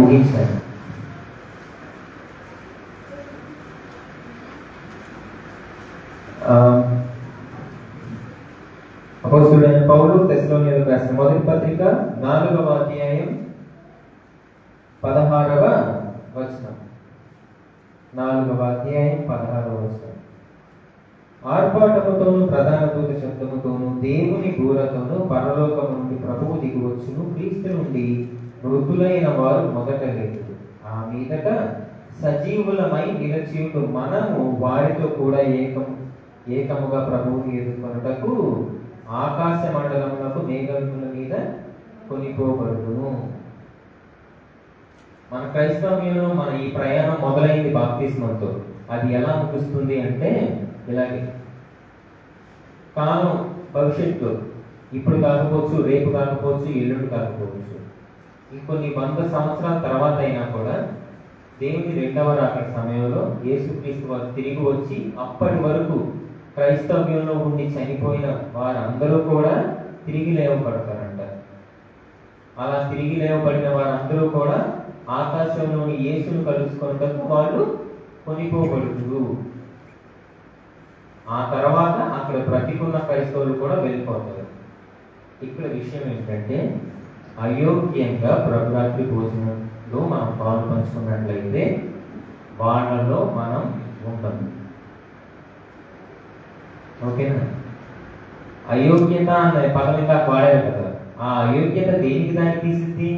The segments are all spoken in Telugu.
ముగించాను. అపోస్తలుడైన పౌలు తెస్సలోనికీయులకు రాసిన మొదటి పత్రిక 4వ అధ్యాయం 16వ వచనం. 4వ అధ్యాయం 16వ వచనం. ఆర్భాటముతోను ప్రధాన దూత శబ్దముతోను దేవుని బూరతోను పరలోకము నుండి ప్రభువు దిగువచ్చును. క్రీస్తు నుండి మృతులైన వారు మొదట లేదు. ఆ మీదట సజీవులమై నిలచియుండు మనము వారితో కూడా ఏకముగా ప్రభువుని ఎదుర్కొనుటకు ఆకాశ మండలములకు మేఘముల మీద కొనిపోబడును. మన క్రైస్తవ్యంలో మన ఈ ప్రయాణం మొదలైంది బాప్తిస్మంతో. అది ఎలా ముగుస్తుంది అంటే ఇలాగే కాలం భవిష్యత్తు, ఇప్పుడు కాకపోవచ్చు, రేపు కాకపోవచ్చు, ఎల్లుండి కాకపోవచ్చు, ఇంకొన్ని 100 సంవత్సరాల తర్వాత అయినా కూడా దేవుని రెండవ రాకడ సమయంలో యేసుక్రీస్తు వారు తిరిగి వచ్చి అప్పటి వరకు క్రైస్తవ్యంలో ఉండి చనిపోయిన వారందరూ కూడా తిరిగి లేవబడతారంట. అలా తిరిగి లేవబడిన వారందరూ కూడా ఆకాశంలోని యేసును కలుసుకున్నట్టు వాళ్ళు కొనిపోబడుతురు. ఆ తర్వాత అక్కడ బ్రతికున్న క్రైస్తవులు కూడా వెళ్ళిపోతారు. ఇక్కడ విషయం ఏంటంటే అయోగ్యంగా ప్రభురాత్రి భోజనంలో మనం పాలు పంచుకున్నట్లయితే వాళ్ళలో మనం ఉండము. ఓకేనా? అయోగ్యత అనే పదం ఇంకా వాడారు కదా. ఆ అయోగ్యత దేనికి దానికి తీసింది?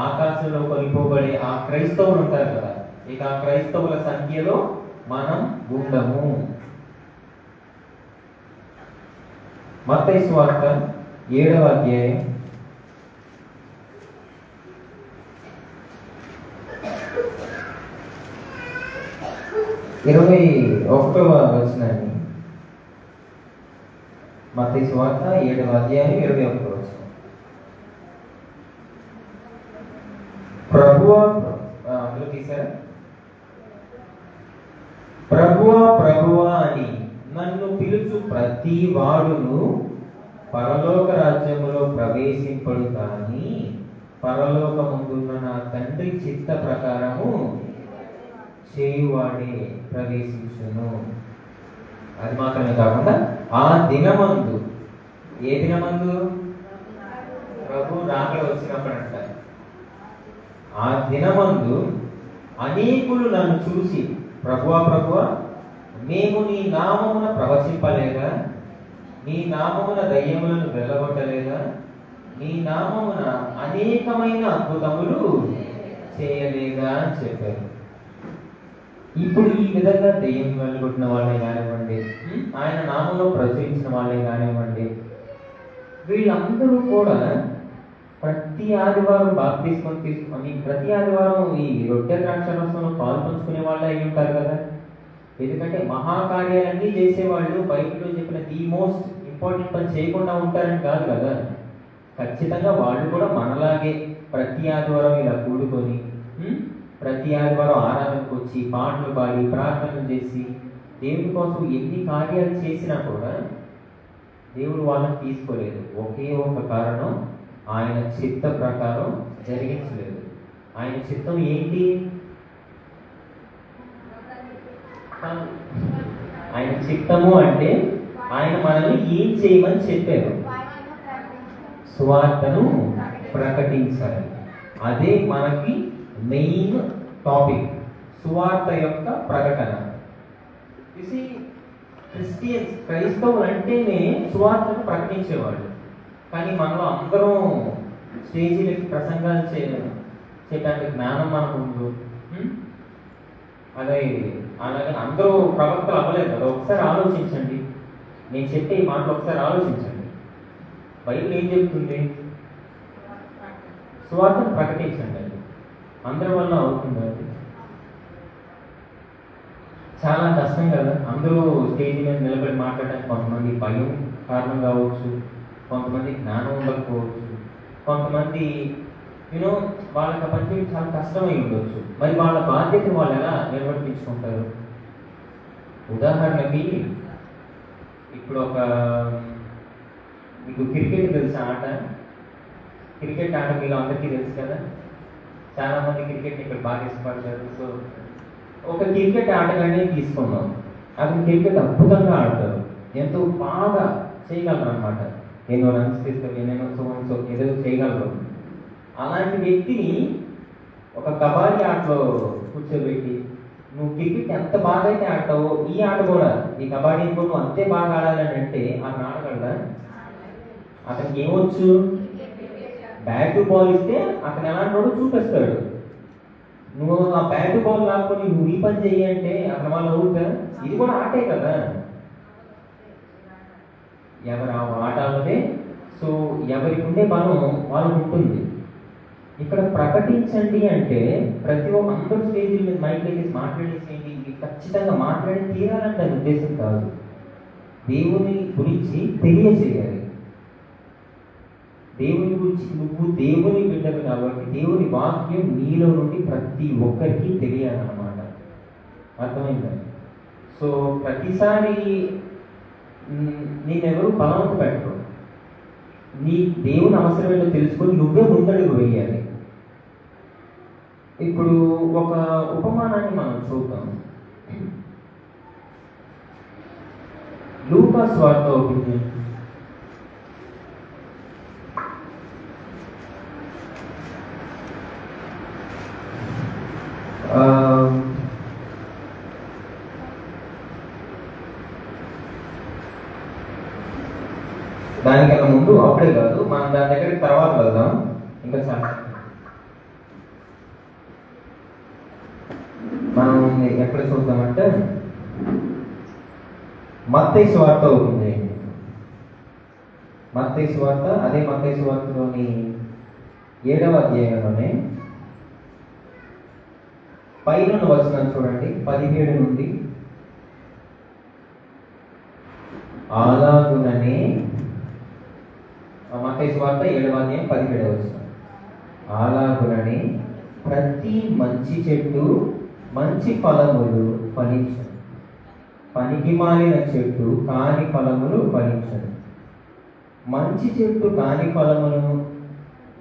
ఆకాశంలో కొనిపోబడే ఆ క్రైస్తవులు ఉంటారు కదా, ఇక ఆ క్రైస్తవుల సంఖ్యలో మనం ఉండము. మత్తయి సువార్త 7వ అధ్యాయం 21వ వచనాన్ని. మత్తయి సువార్త 7వ అధ్యాయం 21వ వచనం. అందులో తీశారా? ప్రభువా ప్రభువా అని నన్ను పిలుచు ప్రతి వాడును పరలోక రాజ్యములో ప్రవేశింపడు కానీ పరలోకముందున్న నా తండ్రి చిత్త ప్రకారము చేయువాడే ప్రవేశించును. అది మాత్రమే కాకుండా ఆ దినమందు, ఏ దినమందు? ప్రభు రాకడ వచ్చినప్పుడు అంట. ఆ దినమందు అనేకులు నన్ను చూసి ప్రభువా ప్రభువా మేము నీ నామమున ప్రవచింపలేదా, నీ నామమున దయ్యములను వెళ్ళగొట్టలేదా, నీ నామమున అనేకమైన అద్భుతములు చేయలేదా అని చెప్పారు. ఇప్పుడు ఈ విధంగా దెయ్యం వెళ్ళగొట్టిన వాళ్ళే కానివ్వండి, ఆయన నామంలో ప్రచురించిన వాళ్ళే కానివ్వండి, వీళ్ళందరూ కూడా ప్రతి ఆదివారం బాప్తిస్మం తీసుకొని ప్రతి ఆదివారం ఈ రొట్టె ద్రాక్షారసంలో పాలు పంచుకునే వాళ్ళే అయి ఉంటారు కదా. ఎందుకంటే మహాకార్యాలన్నీ చేసేవాళ్ళు బైబిల్లో చెప్పిన ది మోస్ట్ ఇంపార్టెంట్ పని చేయకుండా ఉంటారని కాదు కదా. ఖచ్చితంగా వాళ్ళు కూడా మనలాగే ప్రతి ఆదివారం ఇలా కూడుకొని ప్రతి ఆదివారం ఆరాధనకు వచ్చి పాటలు పాడి ప్రార్థనలు చేసి దేవుని కోసం ఎన్ని కార్యాలు చేసినా కూడా దేవుడు వాళ్ళని తీసుకోలేదు. ఒకే ఒక కారణం, ఆయన చిత్త ప్రకారం జరిగించలేదు. ఆయన చిత్తం ఏంటి? ఆయన చిత్తము అంటే ఆయన మనల్ని ఏం చేయమని చెప్పారు? సువార్తను ప్రకటించాలి. అదే మనకి మెయిన్ టాపిక్, సువార్త యొక్క ప్రకటన. క్రిస్టియన్స్, క్రైస్తవులు అంటేనే సువార్తను ప్రకటించేవాళ్ళు. కానీ మనలో అందరం స్టేజీలకి ప్రసంగాలు చేయడానికి జ్ఞానం మనకు ఉండు. అలాగే అందరూ ప్రవక్తలు అవ్వలేదు కదా. ఒకసారి ఆలోచించండి, నేను చెప్పే ఈ మాటలు ఒకసారి ఆలోచించండి. బైబిల్ ఏం చెప్తుంది? సువార్తను ప్రకటించండి. అది అందరి వల్ల అవుతుందండి. చాలా కష్టం కదా. అందరూ స్టేజ్ మీద నిలబడి మాట్లాడడానికి కొంతమంది భయం కారణం కావచ్చు, కొంతమంది జ్ఞానం ఉండకపోవచ్చు, కొంతమంది వాళ్ళకి పని చాలా కష్టమై ఉండొచ్చు. మరి వాళ్ళ బాధ్యత వాళ్ళు ఎలా నిర్వర్తించుకుంటారు? ఉదాహరణకి ఇప్పుడు మీకు క్రికెట్ తెలుసా? క్రికెట్ ఆట మీలో అందరికీ తెలుసు కదా. చాలా మంది క్రికెట్ ఇక్కడ బాగా ఇష్టపడతారు. సో ఒక క్రికెట్ ఆటగాడిని తీసుకున్నాం. అతను క్రికెట్ అద్భుతంగా ఆడతారు, ఎంతో బాగా చేయగలరు అనమాట. ఎన్నో రన్స్ తీస్తారు, ఎన్నెన్నో సో ఏదో చేయగలరు. అలాంటి వ్యక్తిని ఒక కబడ్డీ ఆటలో కూర్చోబెట్టి, నువ్వు క్రికెట్ ఎంత బాగా అయితే ఆడతావో ఈ ఆట కూడా, ఈ కబడ్డీ కూడా నువ్వు అంతే బాగా ఆడాలని అంటే అతను ఆడగలడా? అతనికి ఏమొచ్చు? బ్యాట్ బాల్ ఇస్తే అతను ఎలాంటి వాడు చూపిస్తాడు. నువ్వు ఆ బ్యాట్ బాల్ లాక్కొని నువ్వు ఈ పని చెయ్యి అంటే అతని వాళ్ళు అవుతా? ఇది కూడా ఆటే కదా. ఎవరు ఆ ఆట అన్నదే. సో ఎవరికి ఉండే బలం వాళ్ళకు ఉంటుంది. ఇక్కడ ప్రకటించండి అంటే ప్రతి ఒక్క అందరూ స్టేజీల మీద మైక్ వేసి మాట్లాడేసేయండి, ఇది ఖచ్చితంగా మాట్లాడి తీరాలని దాని ఉద్దేశం కాదు. దేవుని గురించి తెలియజేయాలి. దేవుని గురించి, నువ్వు దేవుని బిడ్డలు కాబట్టి దేవుని వాక్యం నీలో నుండి ప్రతి ఒక్కరికి తెలియాలన్నమాట. అర్థమైందండి? సో ప్రతిసారి నేనెవరు బలవంత పెట్టరు. నీ దేవుని అవసరమేదో తెలుసుకొని నువ్వే ముందడుగు వేయాలి. ఇప్పుడు ఒక ఉపమానాన్ని మనం చూద్దాం. లూకా సువార్త ఒకటి, దానికన్నా ముందు అప్పుడే కాదు, మనం దాని దగ్గరికి తర్వాత వెళ్దాం. ఇంకా చాలా మనం ఎక్కడ చూద్దామంటే మత్తయి సువార్త అవుతుంది. మత్తయి సువార్త, అదే మత్తయి సువార్తలోని 7వ అధ్యాయంలోనే పైన వచనం చూడండి, 17 నుండి. అలాగుననే మత్తయి సువార్త 7వ అధ్యాయం 17వ వచనం. అలాగుననే ప్రతి మంచి చెట్టు మంచి ఫలములు ఫలించను, పనికి మాలిన చెట్టు కాని ఫలములు ఫలించను. మంచి చెట్టు కాని ఫలములను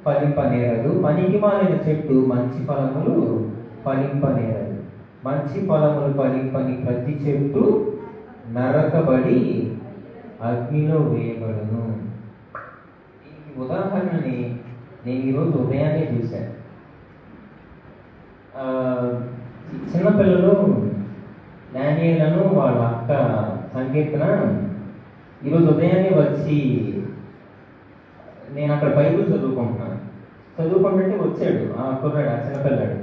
ఫలింపనేరదు, పనికి మాలిన చెట్టు మంచి ఫలములు ఫలింపనేరదు. మంచి ఫలములు ఫలింపని ప్రతి చెట్టు నరకబడి అగ్నిలో వేయబడును. ఈ ఉదాహరణని నేను ఈరోజు ఉదయాన్నే చూశాను. చిన్నపిల్లలు డానియేలను వాళ్ళ అక్క సంకీర్తన ఈరోజు ఉదయాన్నే వచ్చి, నేను అక్కడ బైబిల్ చదువుకుంటుంటే వచ్చాడు ఆ కుర్రాడు, ఆ చిన్నపిల్లాడు.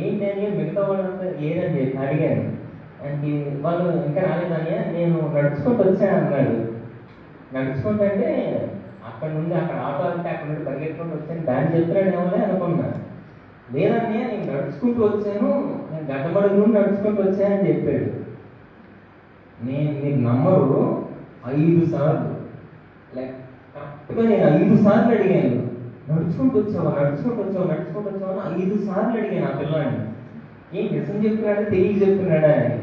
ఏంటి అని మిగతా వాళ్ళంతా ఏదని చెప్పి అడిగాను. అంటే వాళ్ళు ఇంకా రాలేదని, నేను నడుచుకుంటూ వచ్చాను అన్నాడు. నడుచుకుంటే అక్కడ నుండి అక్కడ ఆటో అంటే అక్కడ నుండి పరిగెత్తుకుంటూ వచ్చాను, దాన్ని చెప్తున్నాడేమో అనుకున్నా. లేదన్నీ నేను నడుచుకుంటూ వచ్చాను, నేను గడ్డమడుగు నుండి నడుచుకుంటూ వచ్చానని చెప్పాడు. మీరు నమ్మరు, 5 సార్లు కరెక్ట్గా నేను 5 సార్లు అడిగాను, నడుచుకుంటూ వచ్చావా 5 సార్లు అడిగాను ఆ పిల్లాడిని. ఏం నిజం చెప్తున్నాడా తెలియక చెప్తున్నాడా అని.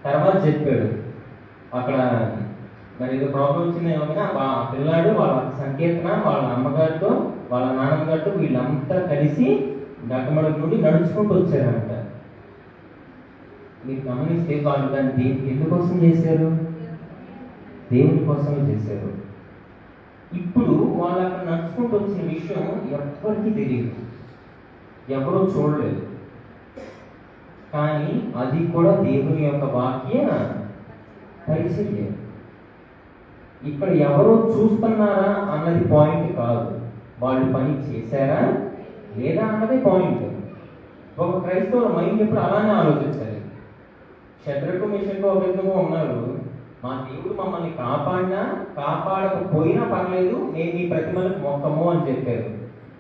తర్వాత చెప్పాడు అక్కడ మరి ఏదో ప్రాబ్లం వచ్చిందేమో కానీ ఆ పిల్లాడు వాళ్ళ సంకీర్తన వాళ్ళ అమ్మగారితో వాళ్ళ నాన్నగారితో వీళ్ళంతా కలిసి గట్టమడుగు నుండి నడుచుకుంటూ వచ్చారంట. మీరు గమనిస్తే వాళ్ళు దాన్ని ఎందుకోసం చేశారు? దేవుని కోసమే చేశారు. ఇప్పుడు వాళ్ళు అక్కడ నడుచుకుంటూ వచ్చిన విషయం ఎవరికి తెలియదు, ఎవరూ చూడలేదు. కానీ అది కూడా దేవుని యొక్క వాక్య పరిచర్య. ఇక్కడ ఎవరో చూస్తున్నారా అన్నది పాయింట్ కాదు, వాళ్ళు పని చేశారా లేదా అన్నదే పాయింట్. ఒక క్రైస్తవుల మైండ్ ఎప్పుడు అలానే ఆలోచించాలి. శత్రుకు మిషన్కు ఒక విధంగా ఉన్నారు, మా దేవుడు మమ్మల్ని కాపాడినా కాపాడకపోయినా పర్లేదు, మేము ఈ ప్రతిమలకు మొక్కము అని చెప్పారు.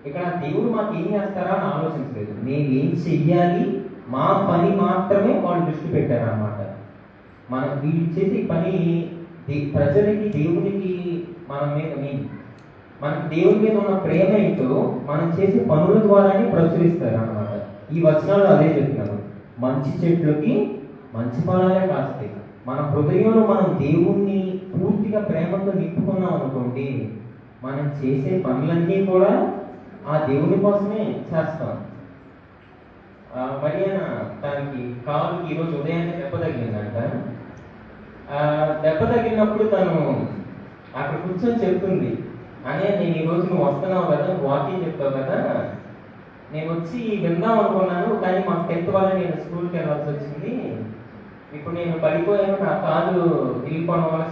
ఇక్కడ దేవుడు మాకు ఏం చేస్తారా అని ఆలోచించలేదు, మేము ఏం చెయ్యాలి మా పని మాత్రమే వాళ్ళు దృష్టి పెట్టారు అన్నమాట. మనం వీళ్ళు చేసే పని ప్రజలకి దేవునికి మనకి దేవుని మీద ఉన్న ప్రేమ ఏంటో మనం చేసే పనుల ద్వారానే ప్రచురిస్తారు అన్నమాట. ఈ వచనాలు అదే చెప్తున్నారు, మంచి చెట్లకి మంచి ఫలాలే కాస్తాయి. మన హృదయంలో మనం దేవుణ్ణి పూర్తిగా ప్రేమతో నింపుకున్నాం అనుకోండి, మనం చేసే పనులన్నీ కూడా ఆ దేవుని కోసమే చేస్తాం. మరియ తనకి కాలుకి ఈరోజు ఉదయాన్నే దెబ్బ తగిలిందంట. దెబ్బ తగిలినప్పుడు తను అక్కడ కూర్చొని చెప్తుంది, అనే నేను ఈరోజు నువ్వు వస్తున్నావు కదా, వాకింగ్ చెప్తావు కదా, నేను వచ్చి విందాం అనుకున్నాను, కానీ మా 10th వల్ల నేను స్కూల్కి వెళ్ళాల్సి వచ్చింది. ఇప్పుడు నేను పడిపోయాను, నా కాలు వెళ్ళిపోవడం వల్ల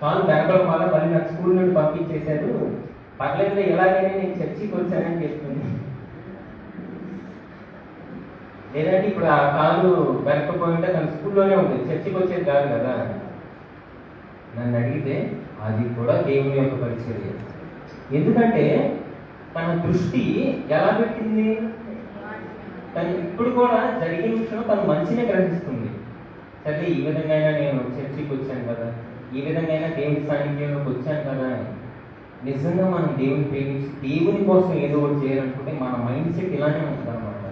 కాలు వెనకడం వల్ల మళ్ళీ నాకు స్కూల్ నుండి పంపించేశారు. పర్లేదు, ఎలాగైనా నేను చర్చికి వచ్చానని చెప్తుంది. లేదంటే ఇప్పుడు ఆ కాలు వెనకపోయింటే తన స్కూల్లోనే ఉంటుంది, చర్చికి వచ్చేది కాదు కదా. నన్ను అడిగితే అది కూడా దేవుని యొక్క పరిచర్య. ఎందుకంటే తన దృష్టి ఎలా పెట్టింది, తను ఇప్పుడు కూడా జరిగిన విషయంలో తను మంచినే గ్రహిస్తుంది. సరే, ఈ విధంగా నేను చర్చికి వచ్చాను కదా, ఈ విధంగా దేవుని సాన్నిధ్యంలోకి వచ్చాను కదా. నిజంగా మనం దేవుని ప్రేమించి దేవుని కోసం ఏదో ఒకటి చేయాలనుకుంటే మన మైండ్ సెట్ ఇలానే ఉంటుంది అనమాట.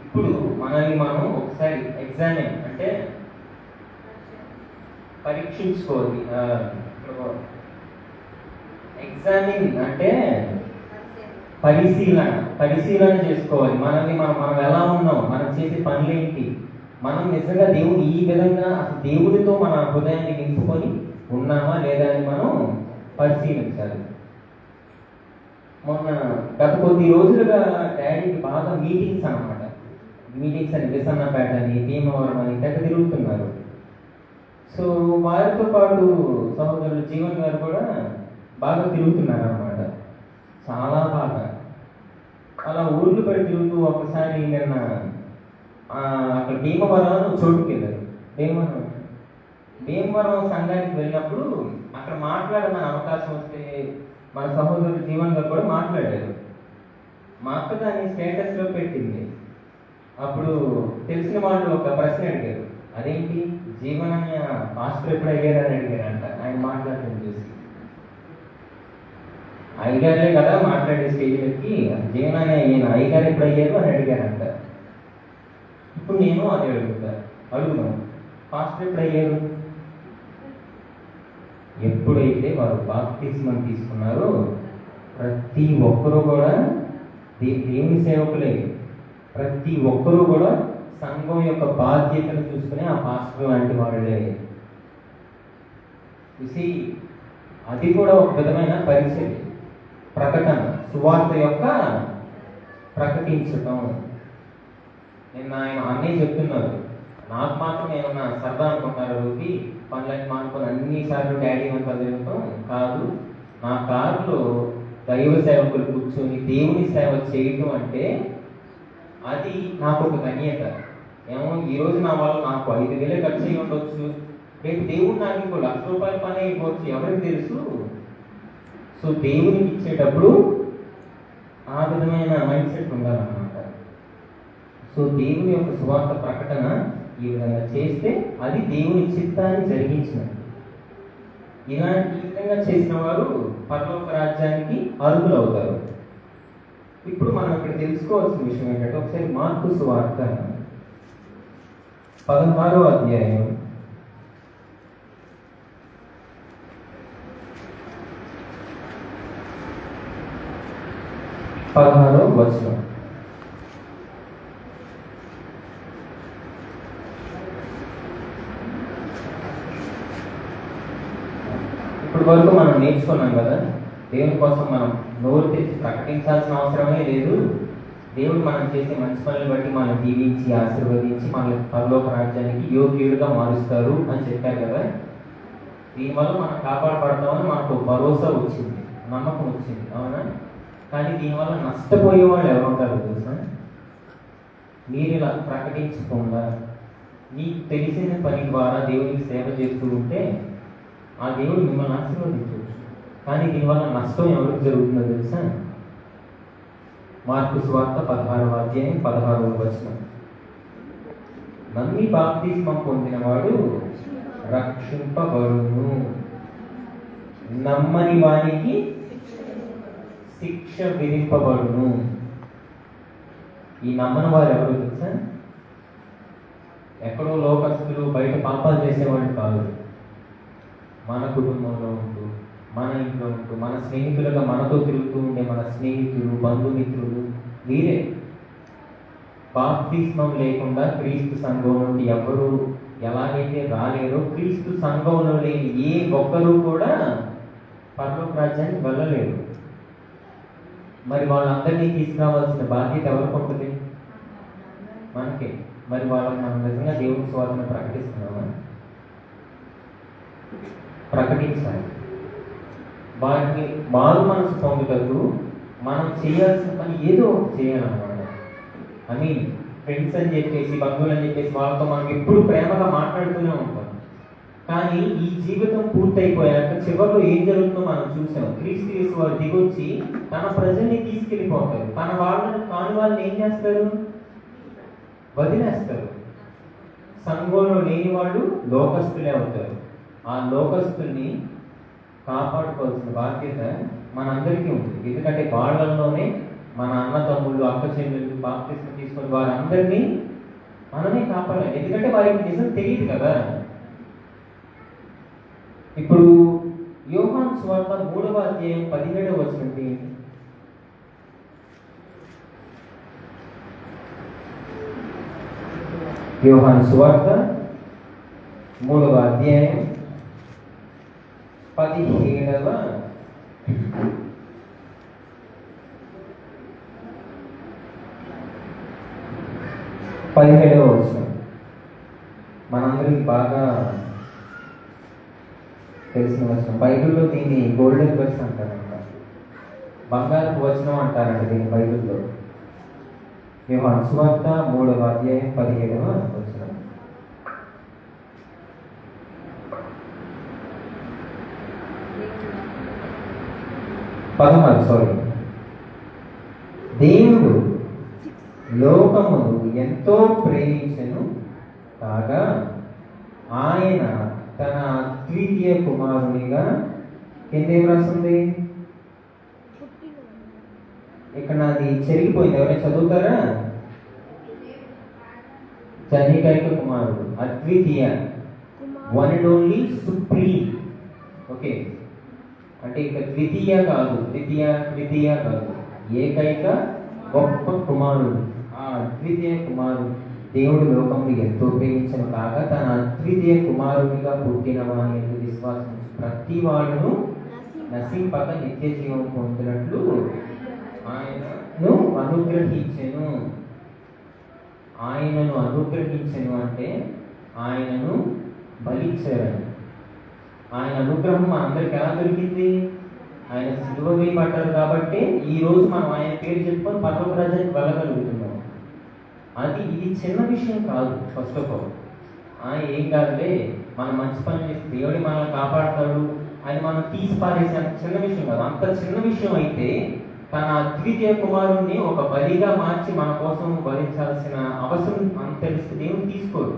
ఇప్పుడు మనల్ని మనం ఒకసారి ఎగ్జామిన్ అంటే పరీక్షించుకోవాలి. ఎగ్జామిన్ అంటే పరిశీలన చేసుకోవాలి. మనం ఎలా ఉన్నాం, మనం చేసే పనులేంటి, మనం నిజంగా దేవుని ఈ విధంగా అసలు దేవుడితో మన హృదయాన్ని నింపుకొని ఉన్నామా లేదా అని మనం పరిశీలించాలి. మొన్న గత కొద్ది రోజులుగా డాడీకి బాగా మీటింగ్స్ అన్నమాట. మీటింగ్స్ అని విసన్నపేట అని, భీమవరం అని తెగ తిరుగుతున్నారు. సో వారితో పాటు సహోదరులు జీవన్ గారు కూడా బాగా తిరుగుతున్నారు అన్నమాట, చాలా బాగా. అలా ఊర్లు పడి తిరుగుతూ ఒకసారి నిన్న అక్కడ భీమవరం చోటుకి వెళ్ళారు. భీమవరం సంఘానికి వెళ్ళినప్పుడు అక్కడ మాట్లాడమని అవకాశం వస్తే మన సహోదరుడు జీవన్ గారు కూడా మాట్లాడారు. మా అక్క దాన్ని స్టేటస్లో పెట్టింది. అప్పుడు తెలిసిన వాళ్ళు ఒక ప్రశ్న అడిగారు, అదేంటి జీవన్ అనే పాస్టర్ ఎప్పుడు అయ్యారని అడిగారంట. ఆయన మాట్లాడటం చూసి అయ్యగారులే కదా మాట్లాడే స్టేజ్లకి, జీవన్ అనే ఈయన అయ్యగారు ఎప్పుడు అయ్యారు అని అడిగారంట. ఇప్పుడు నేను అదే అడుగుదాం, పాస్టర్ ఎప్పుడు అయ్యారు? ఎప్పుడైతే వారు బాప్తిస్మం తీసుకున్నారో ప్రతి ఒక్కరూ కూడా దేవుని సేవకులే. ప్రతి ఒక్కరూ కూడా సంఘం యొక్క బాధ్యతను చూసుకుని ఆ పాస్టర్ లాంటి వాళ్ళే. చూసి అది కూడా ఒక విధమైన పరిచయం, ప్రకటన, సువార్త యొక్క ప్రకటించటం. నిన్న ఆయన అన్నయ్య చెప్తున్నారు, నాకు మాత్రం ఏమన్నా సరదా అనుకుంటున్నారు, రోజు పనులకి మానుకొని అన్నిసార్లు డాడీ అంతా తిరుగుతాం కాదు. నా కారులో దైవ సేవకులు కూర్చొని దేవుని సేవ చేయటం అంటే అది నాకు ఒక ధన్యత. ఏమో ఈరోజు నా వల్ల నాకు 5,000 ఖర్చు అయ్యి ఉండొచ్చు, రేపు దేవుడు నాకు ఇంకో ₹1,00,000 పని అయిపోవచ్చు, ఎవరికి తెలుసు. సో దేవునికి ఇచ్చేటప్పుడు ఆ విధమైన మైండ్ సెట్ ఉండాలన్నమాట. సో దేవుని యొక్క సువార్త ప్రకటన ఈ విధంగా చేస్తే అది దేవుని చిత్తాన్ని జరిగించినట్టు. ఈ విధంగా చేసిన వారు పరలోక రాజ్యానికి అర్హులు అవుతారు. ఇప్పుడు మనం ఇక్కడ తెలుసుకోవాల్సిన విషయం ఏంటంటే, ఒకసారి మార్కు సువార్త 16వ అధ్యాయం 16వ వచనం. ఇప్పటి వరకు మనం నేర్చుకున్నాం కదా, దేవుని కోసం మనం నోరు తెచ్చి ప్రకటించాల్సిన అవసరమే లేదు. దేవుడు మనం చేసే మంచి పనులు బట్టి మనం దీవించి ఆశీర్వదించి మన పరలోక రాజ్యానికి యోగ్యుడిగా మారుస్తారు అని చెప్పారు కదా. దీనివల్ల మనం కాపాడబడతామని మనకు భరోసా వచ్చింది, నమ్మకం వచ్చింది, అవునా? కానీ దీనివల్ల నష్టపోయే వాళ్ళు ఎవరు ఉంటారు తెలుసా? మీరు ఇలా ప్రకటించకుండా మీకు తెలిసిన పని ద్వారా దేవునికి సేవ చేస్తూ ఉంటే ఆ దేవుడు మిమ్మల్ని ఆశీర్వదించవచ్చు. కానీ దీనివల్ల నష్టం ఎవరికి జరుగుతుందో తెలుసా? మార్కు సువార్త 16వ అధ్యాయం 16వ వచనం. నమ్మి బాప్తిస్మం పొందినవాడు రక్షింపబడును, నమ్మని వానికి శిక్ష విధింపబడును. ఈ నమ్మని వారు ఎవరు తెలుసా? ఎక్కడో లోకస్తులు, బయట పాపాలు చేసేవాళ్ళు కాదు. మన కుటుంబంలో ఉంటూ, మన ఇంట్లో ఉంటూ మన స్నేహితులుగా మనతో తిరుగుతూ ఉండే మన స్నేహితులు, బంధుమిత్రులు వీరే. బాప్తిస్మం లేకుండా క్రీస్తు సంఘం నుండి ఎవరు ఎలాగైతే రాలేరో, క్రీస్తు సంఘంలో లేని ఏ ఒక్కరూ కూడా పరలోక రాజ్యానికి వెళ్ళలేరు. మరి వాళ్ళందరినీ తీసుకురావాల్సిన బాధ్యత ఎవరికి ఉంటుంది? మనకే. మరి వాళ్ళకి మనం నిజంగా దేవుని స్వార్థను ప్రకటిస్తున్నామా? ప్రకటించాలి. వారిని మారు మనసు పొందుటకు మనం చేయాల్సిన పని ఏదో ఒకటి చేయాలన్నమాట. అని ఫ్రెండ్స్ అని చెప్పేసి, బంధువులు అని చెప్పేసి వాళ్ళతో మనం ఎప్పుడు ప్రేమగా మాట్లాడుతూనే ఉంటాం. కానీ ఈ జీవితం పూర్తయిపోయాక చివరిలో ఏం జరుగుతుందో మనం చూసాం. క్రీస్తు యేసు వారు దిగొచ్చి తన ప్రజల్ని తీసుకెళ్ళిపోతారు. తన వాళ్ళని కాని వాళ్ళని ఏం చేస్తారు? వదిలేస్తారు. సంఘంలో లేని వాళ్ళు లోకస్తులే అవుతారు. ఆ లోకస్తుల్ని కాపాడుకోవాల్సిన బాధ్యత మనందరికీ ఉంది. ఎందుకంటే వాళ్ళల్లోనే మన అన్న తమ్ముళ్ళు, అక్క చెల్లెళ్ళు బాప్తిస్మం తీసుకుని వారందరినీ మనమే కాపాడాలి. ఎందుకంటే వారికి నిజం తెలియదు కదా. ఇప్పుడు యోహాను సువార్త 3వ అధ్యాయం 17వ వచనం. యోహాను సువార్త 3వ అధ్యాయం 17వ వచనం. మనందరికి బాగా తెలిసిన వచనం. బైబిల్లో దీన్ని గోల్డెన్ వర్స్ అంటారంట, బంగారపు వచనం అంటారంట దీన్ని బైబిల్లో. యోహాను సువార్త 3వ అధ్యాయం 17వ వచనం. దేవుడు లోకమును ఎంతో ప్రేమించెను కాగా ఆయన తన అద్వితీయ కుమారునిగా, కిందేం రాస్తుంది? ఇక్కడ నాది చెరిగిపోయింది, ఎవరైనా చదువుతారా? జనికైక కుమారుడు, అద్వితీయ, one and only, supreme. Okay, అంటే ఇక ద్వితీయ కాదు, ద్వితీయ కాదు, ఏకైక గొప్ప కుమారుడు. ఆ అద్వితీయ కుమారుడు దేవుడు లోకమును ఎంతో ప్రేమించను కాగా తన అద్వితీయ కుమారునిగా పుట్టిన వాని యందు విశ్వాసం ప్రతి వాడును నశింపక నిత్య జీవం పొందినట్లు ఆయనను అనుగ్రహించెను. ఆయనను అనుగ్రహించెను అంటే ఆయనను బలిచ్చారని. ఆయన అనుగ్రహం మనందరికి ఎలా దొరికింది? ఆయన సిలువ వేయబడ్డారు కాబట్టి ఈ రోజు మనం ఆయన పేరు చెప్పుకొని పరలోక రాజ్యానికి వెళ్ళగలుగుతున్నాం. ఇది చిన్న విషయం కాదు. ఫస్ట్ ఆఫ్ ఆల్ ఏం కాదులే, మనం మంచి పని చేస్తే దేవుడి మనల్ని కాపాడతాడు అని మనం తీసి పారేసే అంత చిన్న విషయం కాదు. అంత చిన్న విషయం అయితే తన అద్వితీయ కుమారుణ్ణి ఒక బలిగా మార్చి మన కోసం బలించాల్సిన అవసరం అంత తెలిస్తే దేవుడు తీసుకోడు.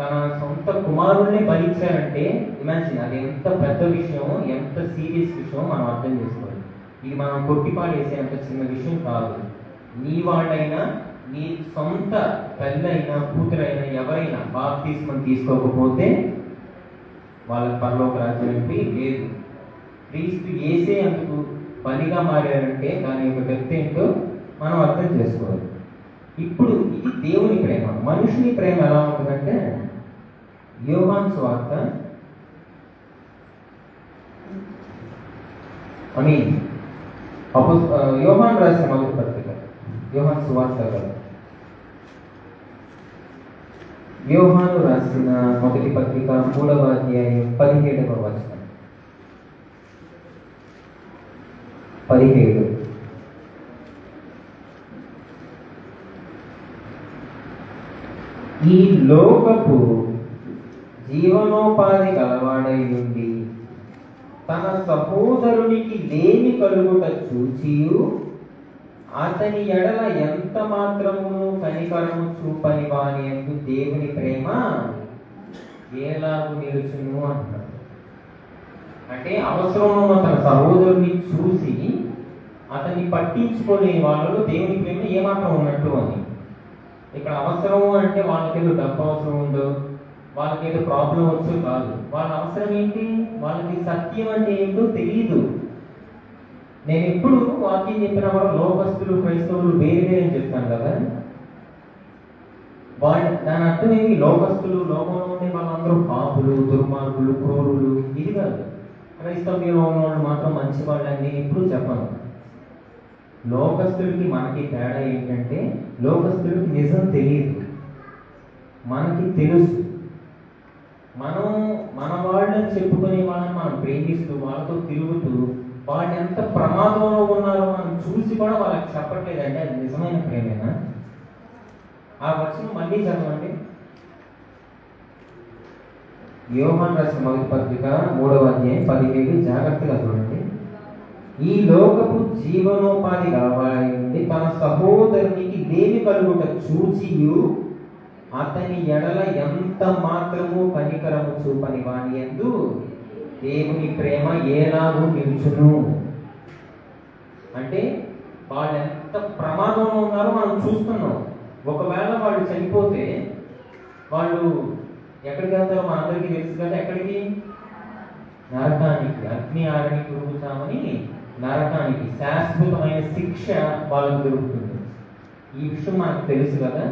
తన సొంత కుమారుణ్ణి బలించారంటే ఇమాజిన్, అది ఎంత పెద్ద విషయమో, ఎంత సీరియస్ విషయమో మనం అర్థం చేసుకోవాలి. ఇది మనం కొట్టిపాడేసే అంత చిన్న విషయం కాదు. నీ వాళ్ళైనా, నీ సొంత తల్లైనా, కూతురైనా, ఎవరైనా బాప్తిస్మం తీసుకోకపోతే వాళ్ళకి పరలోక రాజ్యం లేదు. క్రీస్తు యేసే అందుకు బలిగా మారారంటే దాని యొక్క వ్యక్తి ఏంటో మనం అర్థం చేసుకోవాలి. ఇప్పుడు ఇది దేవుని ప్రేమ. మనుషుని ప్రేమ ఎలా ఉంటుందంటే, యోహాను సువార్త యోహాను రాసిన మొదటి పత్రిక, యోహాను సువార్త కాదు, యోహాను రాసిన మొదటి పత్రిక 3వ అధ్యాయం 17వ వచనం. 17. ఈ లోకపు జీవనోపాధి కలవాడై ఉండి తన సహోదరునికి లేమి కలుగుట చూచియు అతని ఎడల ఎంత మాత్రమును కనికరము చూపని వాని యందు దేవుని ప్రేమ ఎలాగూ నిలుచును అంటున్నాడు. అంటే అవసరము తన సహోదరుని చూసి అతన్ని పట్టించుకోలేని వాళ్ళలో దేవుని ప్రేమ ఏమాత్రం ఉన్నట్టు అని. ఇక్కడ అవసరము అంటే వాళ్ళకి డబ్బు అవసరం ఉందో, వాళ్ళకి ఏదో ప్రాబ్లం వచ్చు కాదు. వాళ్ళ అవసరం ఏంటి? వాళ్ళకి సత్యం అంటే ఏంటో తెలియదు. నేను ఎప్పుడు వాక్యం చెప్పిన వాళ్ళు లోకస్తులు క్రైస్తవులు వేరే అని చెప్తాను కదా. దాని అర్థం ఏమి? లోకస్తులు, లోకంలో ఉండే వాళ్ళందరూ పాపులు, దుర్మార్గులు, క్రూరులు ఇది కాదు. క్రైస్తవ్యంలో ఉన్న వాళ్ళు మాత్రం మంచి వాళ్ళని నేను ఎప్పుడు చెప్పను. లోకస్తులకి మనకి తేడా ఏంటంటే, లోకస్తులకి నిజం తెలియదు, మనకి తెలుసు. మనం మన వాళ్ళని చెప్పుకునే వాళ్ళని మనం ప్రేమిస్తూ వాళ్ళతో తిరుగుతూ వాళ్ళు ఎంత ప్రమాదంలో ఉన్నారో మనం చూసి కూడా వాళ్ళకి చెప్పట్లేదంటే అది నిజమైన ప్రేమేనా? ఆ వచనం మళ్ళీ చదవండి. యోహాను రాసిన మొదటి పత్రిక 3వ అధ్యాయం 17. జాగ్రత్తగా చూడండి. ఈ లోకపు జీవనోపాధి కావాలి తన సహోదరునికి లేమి కలుగుట చూచియు అతని ఎడల ఎంత మాత్రము కనికరము చూపని వాని యందు దేవుని ప్రేమ ఏలాగూ నిలుచును. అంటే వాళ్ళు ఎంత ప్రమాదంలో ఉన్నారో మనం చూస్తున్నాం. ఒకవేళ వాళ్ళు చనిపోతే వాళ్ళు ఎక్కడికి వెళ్తారో మనందరికీ తెలుసు కదా. ఎక్కడికి? నరకానికి. అగ్ని ఆరని దొరుకుతామని నరకానికి శాశ్వతమైన శిక్ష వాళ్ళకు దొరుకుతుంది. ఈ విషయం మనకు తెలుసు కదా.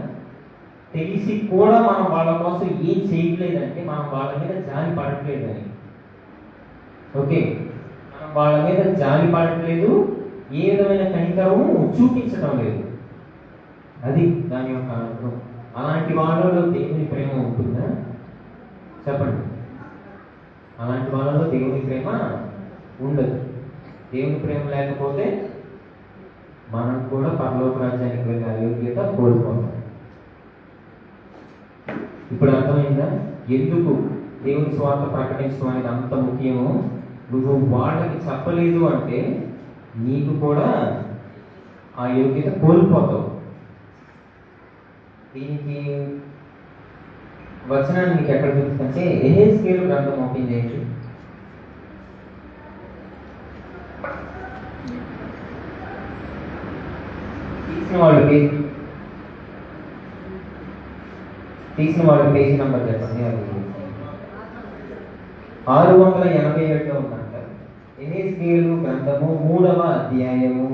తెలిసి కూడా మనం వాళ్ళ కోసం ఏం చేయట్లేదంటే మనం వాళ్ళ మీద జాలి పడట్లేదని. ఓకే, మనం వాళ్ళ మీద జాలి పడట్లేదు, ఏ విధమైన కనికరము చూపించడం లేదు. అది దాని యొక్క అర్థం. అలాంటి వాళ్ళలో దేవుని ప్రేమ ఉంటుందా? చెప్పండి. అలాంటి వాళ్ళలో దేవుని ప్రేమ ఉండదు. దేవుని ప్రేమ లేకపోతే మనం కూడా పరలోక రాజ్యానికి వెళ్ళే యోగ్యత కోల్పోతాం. ఇప్పుడు అర్థమైందా ఎందుకు దేవుని స్వార్థ ప్రకటించడం అనేది అంత ముఖ్యమో? నువ్వు వాళ్ళకి చెప్పలేదు అంటే నీకు కూడా ఆ యోగ్యత కోల్పోతావు. దీనికి వచనాన్ని మీకు ఎక్కడ చూస్తుంటే యెహెజ్కేలు గ్రంథం ఓపెన్ చేయొచ్చు. తీసిన వాళ్ళు పేజీ నంబర్ చెప్పండి. అది 687 ఉందంట. యెహెజ్కేలు గ్రంథము 3వ అధ్యాయము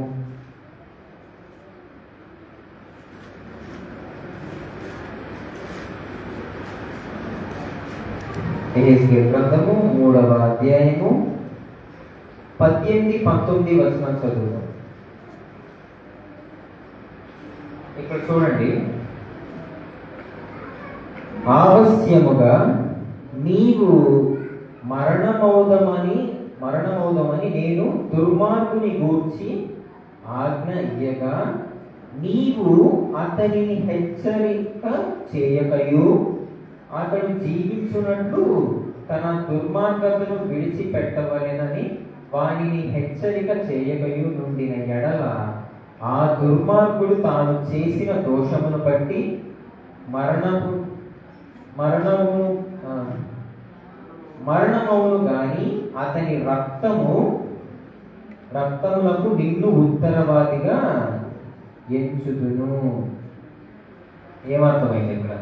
3వ అధ్యాయము 18, 19 వచనం చదువుతాం. ఇక్కడ చూడండి. ఆవశ్యముగా నీవు మరణమౌదమని నేను దుర్మార్గుని గూర్చి ఆజ్ఞ ఇయ్యగా నీవు అతనిని హెచ్చరిక చేయకయు అతడు జీవించున్నట్లు తన దుర్మార్గతను విడిచిపెట్టవలెనని వానిని హెచ్చరిక చేయకయు నుండిన ఎడల ఆ దుర్మార్గుడు తాను చేసిన దోషమును బట్టి మరణమును గాని అతని రక్తములకు నిన్ను ఉత్తరవాదిగా ఎంచుదును. ఏమర్థమైంది ఇక్కడ?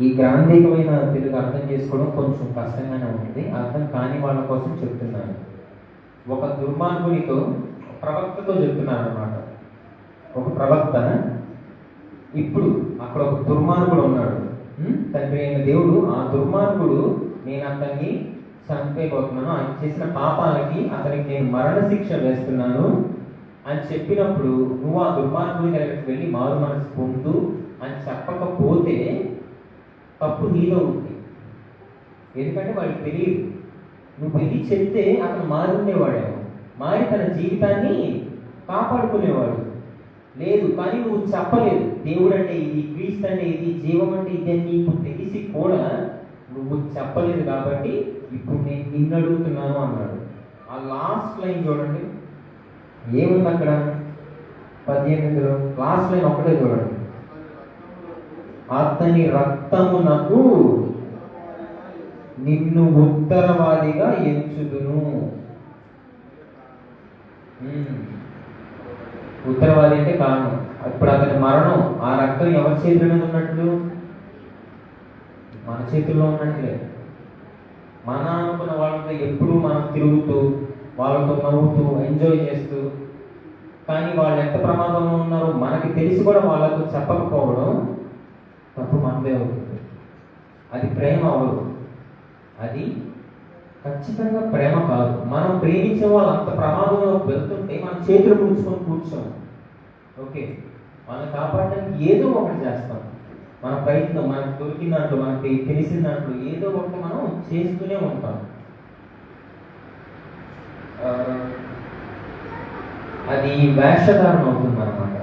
ఈ గ్రాంధికమైన తెలుగు అర్థం చేసుకోవడం కొంచెం కష్టంగానే ఉంటుంది. అర్థం కాని వాళ్ళ కోసం చెప్తున్నాను. ఒక దుర్మార్గునితో, ప్రవక్తతో చెప్తున్నాను అనమాట. ఒక ప్రవక్త ఇప్పుడు అక్కడ ఒక దుర్మార్గుడు ఉన్నాడు, తండ్రి అయిన దేవుడు. ఆ దుర్మార్గుడు నేను అతన్ని చంపేయబోతున్నాను, ఆయన చేసిన పాపాలకి అతనికి నేను మరణశిక్ష వేస్తున్నాను అని చెప్పినప్పుడు నువ్వు ఆ దుర్మార్గుడి దగ్గరికి వెళ్ళి మారు మనసు పొందు అని చెప్పకపోతే తప్పు నీలో ఉంది. ఎందుకంటే వాడికి తెలియదు. నువ్వు వెళ్ళి చెప్తే అతను మారి ఉండేవాడేమో, మారి తన జీవితాన్ని కాపాడుకునేవాడు. లేదు, కానీ నువ్వు చెప్పలేదు. దేవుడు అంటే ఇది, క్రీస్తు అంటే ఇది, జీవం అంటే ఇది అని నీకు తెలిసి కూడా నువ్వు చెప్పలేదు. కాబట్టి ఇప్పుడు నేను నిన్ను అడుగుతున్నాను అన్నాడు. ఆ లాస్ట్ లైన్ చూడండి, ఏముంది అక్కడ? 18లో లాస్ట్ లైన్ ఒకటే చూడండి. అతని రక్తమునకు నిన్ను ఉత్తరవాదిగా ఎంచుదును. ఉత్తరవాది అంటే కారణం. ఇప్పుడు అతని మరణం, ఆ రక్తం ఎవరి చేతిలో ఉన్నట్లు? మన చేతుల్లో ఉన్నట్లే. మన అనుకున్న వాళ్ళతో ఎప్పుడు మనం తిరుగుతూ, వాళ్ళతో నవ్వుతూ, ఎంజాయ్ చేస్తూ, కానీ వాళ్ళు ఎంత ప్రమాదంలో ఉన్నారో మనకి తెలిసి కూడా వాళ్ళతో చెప్పకపోవడం తప్పు మనదే అవుతుంది. అది ప్రేమ అవ్వదు, అది ఖచ్చితంగా ప్రేమ కాదు. మనం ప్రేమించే వాళ్ళు అంత ప్రమాదంలో వెళ్తుంటే మనం చేతులు ముడుచుకొని కూర్చోం. ఓకే, మనం కాపాడడానికి ఏదో ఒకటి చేస్తాం. మన ప్రయత్నం, మనకు దొరికిన దాంట్లో, మనకి తెలిసిన దాంట్లో ఏదో ఒకటి మనం చేస్తూనే ఉంటాం. అది వేషధారణ అవుతుంది అన్నమాట.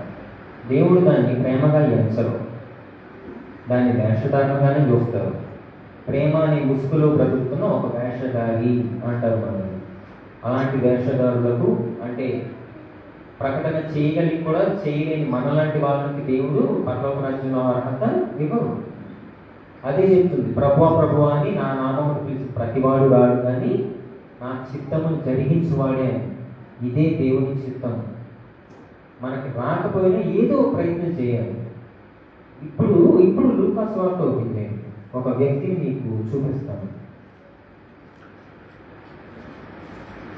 దేవుడు దాన్ని ప్రేమగా ఎంచరు, దాన్ని వేషధారణగానే చూస్తారు. ప్రేమ అనే ముసుగులో బ్రతుకుతున్న ఒక వేషధారి అంటారు మనం. అలాంటి వేషధారులకు, అంటే ప్రకటన చేయగలిగి కూడా చేయలేని మనలాంటి వాళ్ళకి దేవుడు పరలోక రాజ్యంలో అర్హత ఇవ్వరు. అదే చెప్తుంది, ప్రభువా ప్రభువా అని నా నామమును పిలిచి ప్రతివాడు వాడు కానీ నా చిత్తమును జరిగించువాడే. ఇదే దేవుని చిత్తం. మనకి రాకపోయినా ఏదో ప్రయత్నం చేయాలి. ఇప్పుడు లూకా సువార్త అవుతుంది. ఒక వ్యక్తిని మీకు చూపిస్తాను.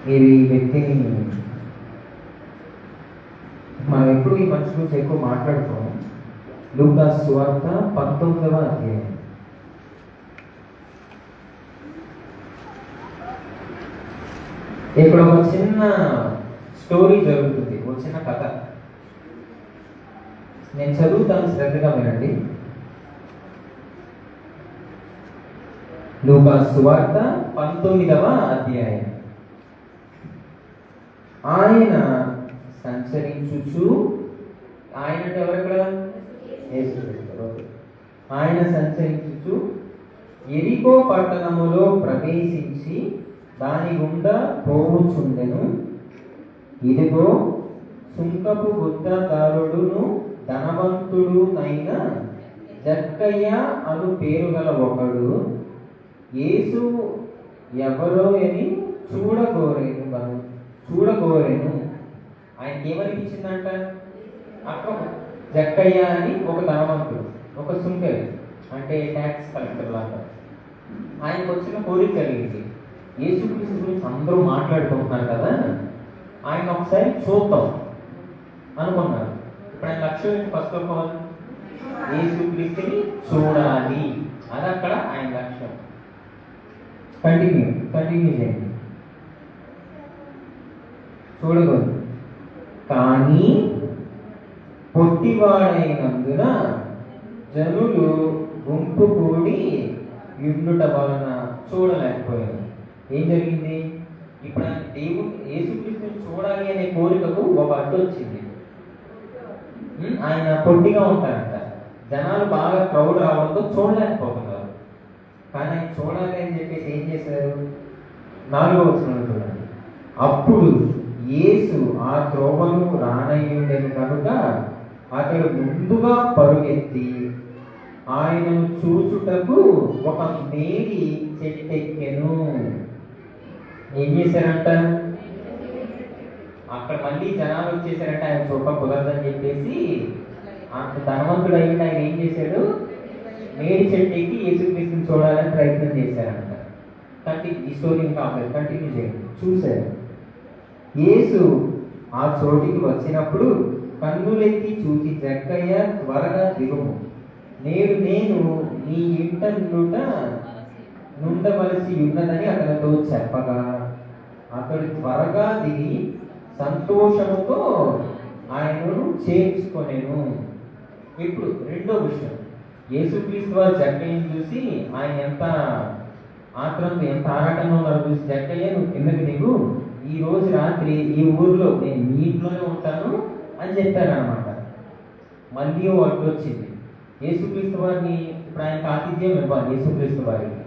మీరు ఈ వ్యక్తిని, మనం ఎప్పుడు ఈ మనిషి గురించి ఎక్కువ మాట్లాడుతాం. లూకా సువార్త 19వ అధ్యాయం. ఇక్కడ ఒక చిన్న స్టోరీ జరుగుతుంది, ఒక చిన్న కథ. నేను చదువుతాను, శ్రద్ధగా వినండి. లూకా సువార్త 19వ అధ్యాయం. ఆయన సంచరించుచు, ఆయన అంటే ఎవరక్కడ? ఆయన సంచరించుచు ఎరికో పట్టణములో ప్రవేశించి దాని గుండా పోవుచుండెను. ఇదిగో సుంకపు గుత్తదారుడును ధనవంతుడునైన జక్కయ్య అను పేరు గల ఒకడు యేసు ఎవరో అని చూడగోరేను. ఆయనకి ఏమనిపించిందంట? అక్కడ జక్కయ్య అని ఒక ధనవంతుడు, ఒక సుంకరి, అంటే ట్యాక్స్ కలెక్టర్ లాగా. ఆయనకు వచ్చిన కోరిక కలిగింది. యేసుక్రీస్తు గురించి అందరూ మాట్లాడుకుంటున్నారు కదా, ఆయన ఒకసారి చూద్దాం అనుకున్నారు. ఇప్పుడు ఆయన లక్ష్యం ఏంటి? ఫస్ట్ ఆఫ్ ఆల్ యేసుక్రీస్తుని చూడాలి, అది అక్కడ ఆయన లక్ష్యం. కంటిన్యూ చేయండి. చూడకూడదు. కానీ పొట్టివాడైనందున జనులు గుంపు కూడి యుండుట వలన చూడలేకపోయారు. ఏం జరిగింది? ఇప్పుడు ఆయన దేవుడు యేసుక్రీస్తుని చూడాలి అనే కోరికకు ఒక అడ్డు వచ్చింది. ఆయన పొట్టిగా ఉంటారంట, జనాలు బాగా క్రౌడ్ రావడంతో చూడలేకపోతున్నారు. కానీ ఆయన చూడాలి అని చెప్పేసి ఏం చేశారు? 4వ వచనంలో చూడండి. అప్పుడు యేసు ఆ త్రోవను రానయ్యుండెను కనుక అతడు ముందుగా పరుగెత్తి ఆయనను చూచుటకు ఒక మేడి చెట్టెక్కెను. ఏం చేశారంట? అక్కడ మళ్ళీ జనాలు వచ్చేసారంటే ఆయన చూప కుదరదని చెప్పేసి అంత ధనవంతుడు అయ్యింది. ఆయన ఏం చేశాడు? మేడి చెట్టు ఎక్కి యేసుక్రీస్తుని చూడాలని ప్రయత్నం చేశారంట. ఈ స్టోరీ కావాలి, కంటిన్యూ చేయండి. చూశారు. యేసు ఆ చోటికి వచ్చినప్పుడు కన్నులెత్తి చూసి, జక్కయ్య త్వరగా దిగుము, నేను నీ ఇంట నుండవలసి ఉన్నదని అతనితో చెప్పగా అతడు త్వరగా దిగి సంతోషముతో ఆయనను చేర్చుకొనెను. ఇప్పుడు రెండో విషయం, యేసుక్రీస్తు వారు జక్కయ్యను చూసి ఆయన ఎంత ఆత్రంతో, ఎంత ఆరాటంగా ఉన్నారో చూసి, జక్కయ్య నువ్వు కిందకి దిగు, ఈ రోజు రాత్రి ఈ ఊర్లో నేను మీ ఇంట్లోనే ఉంటాను అని చెప్పారనమాట. మళ్ళీ అడ్డు వచ్చింది. యేసుక్రీస్తు వారిని ఇప్పుడు ఆయనకు ఆతిథ్యం ఇవ్వాలి యేసుక్రీస్తు వారికి,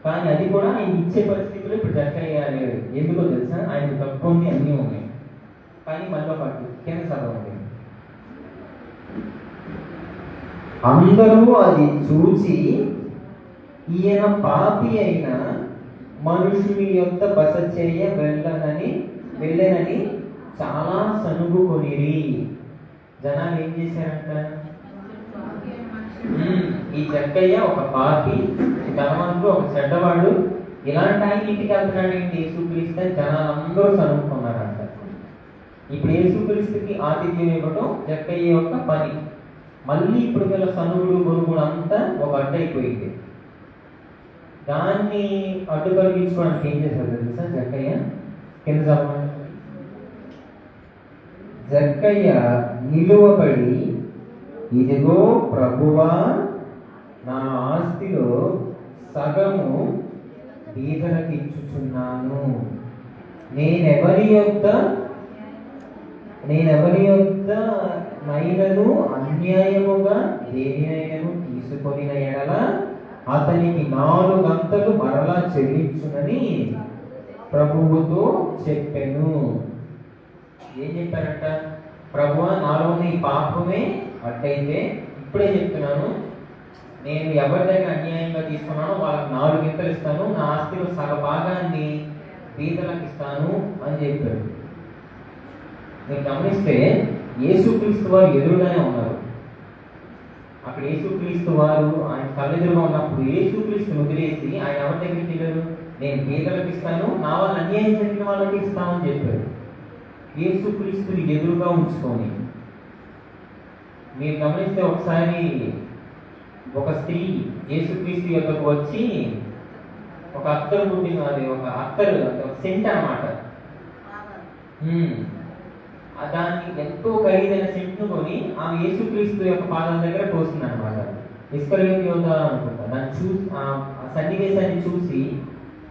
కానీ అది కూడా ఆయన ఇచ్చే పరిస్థితుల్లో ఇప్పుడు జక్కయ్య లేడు. ఎందుకో తెలుసా? ఆయన తప్పు ఉంది, అన్నీ ఉన్నాయి, కానీ మళ్ళీ ఒక కింద సభ ఉంది. అందరూ అది చూసి ఈయన పాపి అయిన మనుషుని యొక్క బస చేయ వెళ్ళనని చాలా సనుగుకొనిరి. జనాలు ఏం చేశారంట? ఈ జక్కయ్య ఒక పాపి, ధనవంతుడు, ఒక చెడ్డవాడు, ఇలాంటి ఆయన ఇంటికి వెళ్తున్నాడు ఏంటి యేసుక్రీస్తు అని జనాలందరూ చదువుకున్నారంట. ఇప్పుడు యేసుక్రీస్తుకి ఆతిథ్యం ఇవ్వడం జక్కయ్య యొక్క పని. మళ్ళీ ఇప్పుడు వీళ్ళ సనుగుడు గొరుగుడు అంతా ఒక అడ్డైపోయింది. దాన్ని అడ్డు కలిగించుకోవడానికి ఏం చేశారు తెలుసా జక్కయ్య? కింద చెప్పండి. జక్కయ్య నిలువబడి, ఇదిగో ప్రభువా, నా ఆస్తిలో సగము బీదలకు ఇచ్చుచున్నాను. నేనెవరి యొద్ద నైనను అన్యాయముగా దేనినైనను తీసుకొనిన ఎడల అతనికి 4 గంటలు మరలా చెల్లించునని ప్రభువుతో చెప్పెను. ఏం చెప్పారంట? ప్రభువా, నాలో ఈ పాపమే అట్టయితే ఇప్పుడే చెప్తున్నాను, నేను ఎవరి దగ్గర అన్యాయంగా తీసుకున్నానో వాళ్ళకి 4 గింతలు ఇస్తాను, నా ఆస్తిలో సగ భాగాన్ని బీదలకు ఇస్తాను అని చెప్పాడు. మీరు గమనిస్తే యేసుక్రీస్తు వారు ఎదురుగానే ఉన్నారు. అక్కడ యేసుక్రీస్తు వారు ఆయన కళ్ళెదురుగా ఉన్నప్పుడు యేసుక్రీస్తుని వదిలేసి ఆయన ఎవరి దగ్గరికి వెళ్ళారు? నేను బీదలకు ఇస్తాను, నా వల్ల అన్యాయం జరిగిన వాళ్ళకి ఇస్తామని చెప్పారు. యేసుక్రీస్తుని ఎదురుగా ఉంచుకొని మీరు గమనిస్తే ఒకసారి ఒక స్త్రీ యేసుక్రీస్తు యొక్కకు వచ్చి ఒక అత్తరు పుట్టిన, అది ఒక అత్తరు, ఒక సెంట్ అన్నమాట. దాన్ని ఎంతో ఖరీదైన సెంట్ను కొని ఆమె యేసుక్రీస్తు యొక్క పాదాల దగ్గర పోస్తుంది అనమాట. ఇస్కరియోతు యోధ అనుకుంటా. దాన్ని చూసి ఆ సన్నివేశాన్ని చూసి,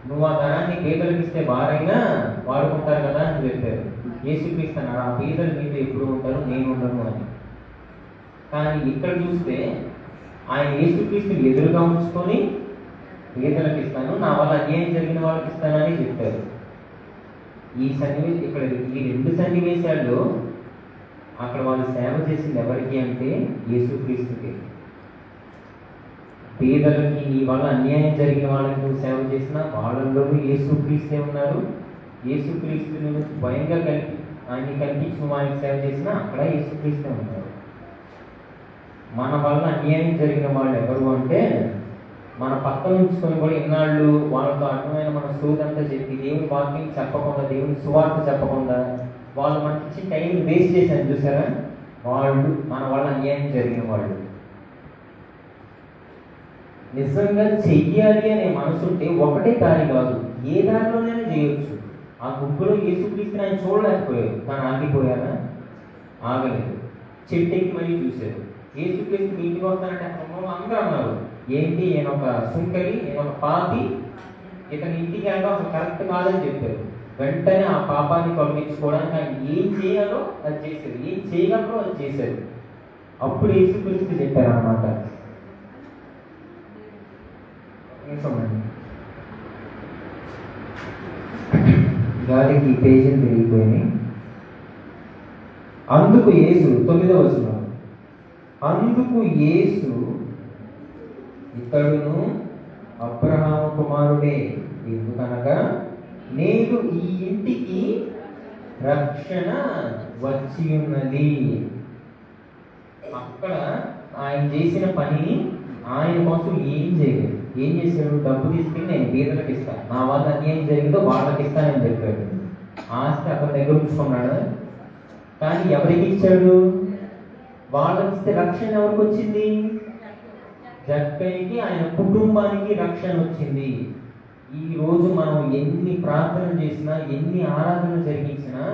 నువ్వు ఆ ధనాన్ని పేదలకు ఇస్తే వారైనా వాడుకుంటారు కదా అని చెప్పారు. యేసుక్రీస్తు అన్నాడు, ఆ పేదలు మీద ఎప్పుడు ఉంటారు, నేను ఉండను అని. కానీ ఇక్కడ చూస్తే ఆయన యేసుక్రీస్తుని ఎదురుగా ఉంచుకొని పేదలకు ఇస్తాను, నా వల్ల అన్యాయం జరిగిన వాళ్ళకి ఇస్తానని చెప్పారు. ఇక్కడ ఈ 2 సన్నివేశాల్లో అక్కడ వాళ్ళు సేవ చేసింది ఎవరికి అంటే యేసుక్రీస్తుకి. పేదలకి, నీ వల్ల అన్యాయం జరిగిన వాళ్ళకి నువ్వు సేవ చేసిన వాళ్ళలోనూ యేసుక్రీస్తే ఉన్నారు. యేసుక్రీస్తుని స్వయంగా ఆయన్ని కల్పించిన వాళ్ళకి సేవ చేసినా అక్కడ యేసుక్రీస్తే ఉన్నారు. మన వల్ల అన్యాయం జరిగిన వాళ్ళు ఎవరు అంటే, మన పక్కన ఉంచుకొని కూడా ఇన్నాళ్ళు వాళ్ళతో అర్థమైన మన సోదంతా చెప్పి దేవుని వాక్యం చెప్పకుండా, దేవుని సువార్త చెప్పకుండా వాళ్ళు మనకి ఇచ్చిన టైం వేస్ట్ చేశారు చూసారా, వాళ్ళు మన వల్ల అన్యాయం జరిగిన వాళ్ళు. నిజంగా చెయ్యాలి అనే మనసు ఉంటే ఒకటే దారి కాదు, ఏ దారిలోనైనా చేయొచ్చు. ఆ గుంపులో యేసుక్రీస్తుని ఆయన చూడలేకపోయారు, కానీ ఆగిపోయారా? ఆగలేదు. చెట్టెక్కి మరీ చూశారు. యేసుక్రీస్తు ఇంటికి వస్తానంటే అక్కడ అందరూ అన్నారు, ఏంటి ఈయన ఒక సుంకరి, ఈయన ఒక పాపి, ఇతని ఇంటికి వెళ్ళడం అసలు కరెక్ట్ కాదని చెప్పారు. వెంటనే ఆ పాపాన్ని తొలగించుకోవడానికి ఆయన ఏం చేయాలో అది చేశారు, ఏం చేయగలరో అది చేశారు. అప్పుడు యేసుక్రీస్తు చెప్పారు అన్నమాట. గాలికి పేజీలు తిరిగిపోయినాయి. అందుకు యేసు 9వ వచనం, అందుకు యేసు ఇతడును అబ్రహాము కుమారుడే, ఎందుకనగా నేడు ఈ ఇంటికి రక్షణ వచ్చి ఉన్నది. అక్కడ ఆయన చేసిన పనిని ఆయన కోసం ఏం చేయలేదు. ఏం చేశాడు? డబ్బు తీసుకుని నేను బీదలకు ఇస్తాను, నా వల్ల అన్యాయం జరిగిందో వాళ్ళకి ఇస్తానని చెప్పాడు. ఆస్తి అక్కడ దగ్గర ఉంచుకున్నాడు. కానీ ఎవరికి ఇచ్చాడు? వాళ్ళకి ఇస్తే రక్షణ ఎవరికి వచ్చింది? జక్కయ్యకి, ఆయన కుటుంబానికి రక్షణ వచ్చింది. ఈ రోజు మనం ఎన్ని ప్రార్థనలు చేసినా, ఎన్ని ఆరాధనలు జరిగించినా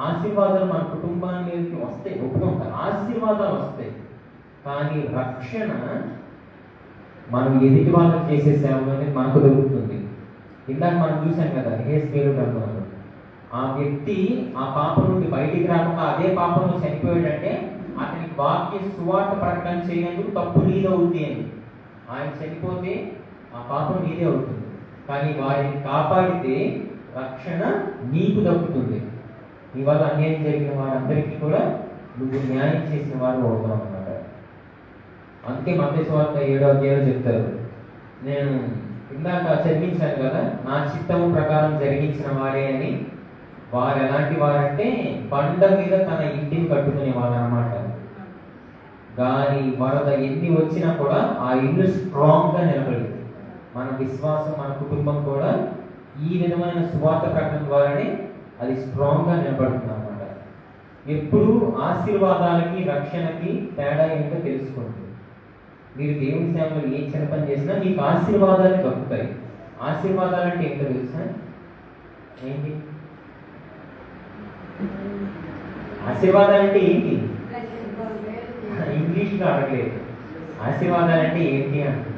ఆశీర్వాదాలు మన కుటుంబాల మీదకి వస్తాయి, ఒప్పుకుంటారు, ఆశీర్వాదాలు వస్తాయి. కానీ రక్షణ మనం ఎదుటి వాళ్ళకి చేసే సేవ అనేది మనకు దొరుకుతుంది. ఇందాక మనం చూసాం కదా యెహెజ్కేలు గ్రంథంలో, ఆ వ్యక్తి ఆ పాపం నుండి బయటికి రాకుండా అదే పాపంలో చనిపోయాడంటే అతనికి వాక్య సువార్త ప్రకటన చేయనందుకు తప్పు నీదే అవుతుంది అని. ఆయన చనిపోతే ఆ పాపం నీదే అవుతుంది, కానీ వారిని కాపాడితే రక్షణ నీకు దక్కుతుంది. నీ వల్ల అన్యాయం జరిగిన వారందరికీ కూడా నువ్వు న్యాయం చేసిన వారు అవుతావు అన్నమాట. అందుకే మత్తయి సువార్త 7వ అధ్యాయంలో చెప్తారు, నేను ఇందాక చదివించాను కదా, నా చిత్తము ప్రకారం జరిగించిన వారే అని. వారు ఎలాంటి వారంటే బండ మీద తన ఇంటిని కట్టుకునే వారు అన్నమాట. గాలి వరద ఎన్ని వచ్చినా కూడా ఆ ఇల్లు స్ట్రాంగ్గా నిలబడింది. మన విశ్వాసం, మన కుటుంబం కూడా ఈ విధమైన సువార్త ప్రకటన ద్వారానే అది స్ట్రాంగ్గా నిలబడుతుంది అన్నమాట. ఎప్పుడు ఆశీర్వాదాలకి రక్షణకి తేడా ఏంటో తెలుసుకోండి. మీరు దేవుని సేవలో ఏ చిన్న పని చేసినా మీకు ఆశీర్వాదాలు దొరుకుతాయి. ఆశీర్వాదాలు అంటే ఏంటో తెలుసా? ఏంటి ఆశీర్వాదాలు అంటే ఏంటి? ఇంగ్లీష్లో అడగలేదు. ఆశీర్వాదాలు అంటే ఏంటి అంటే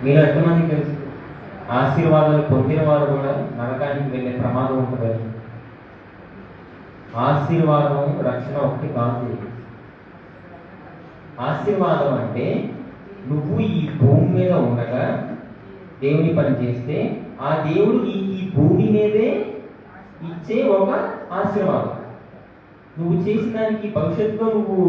మీరు ఎంతమంది తెలుసు ఆశీర్వాదాలు పొందిన వారు కూడా నరకానికి వెళ్ళే ప్రమాదం ఉంటుంది. ఆశీర్వాదం రక్షణ ఒకటి కాదు. ఆశీర్వాదం అంటే నువ్వు ఈ భూమి మీద ఉండగా దేవుని పని చేస్తే ఆ దేవుడు ఈ భూమి మీదే ఇచ్చే ఒక ఆశీర్వాదం. నువ్వు చేసిన దానికి భవిష్యత్తులో నువ్వు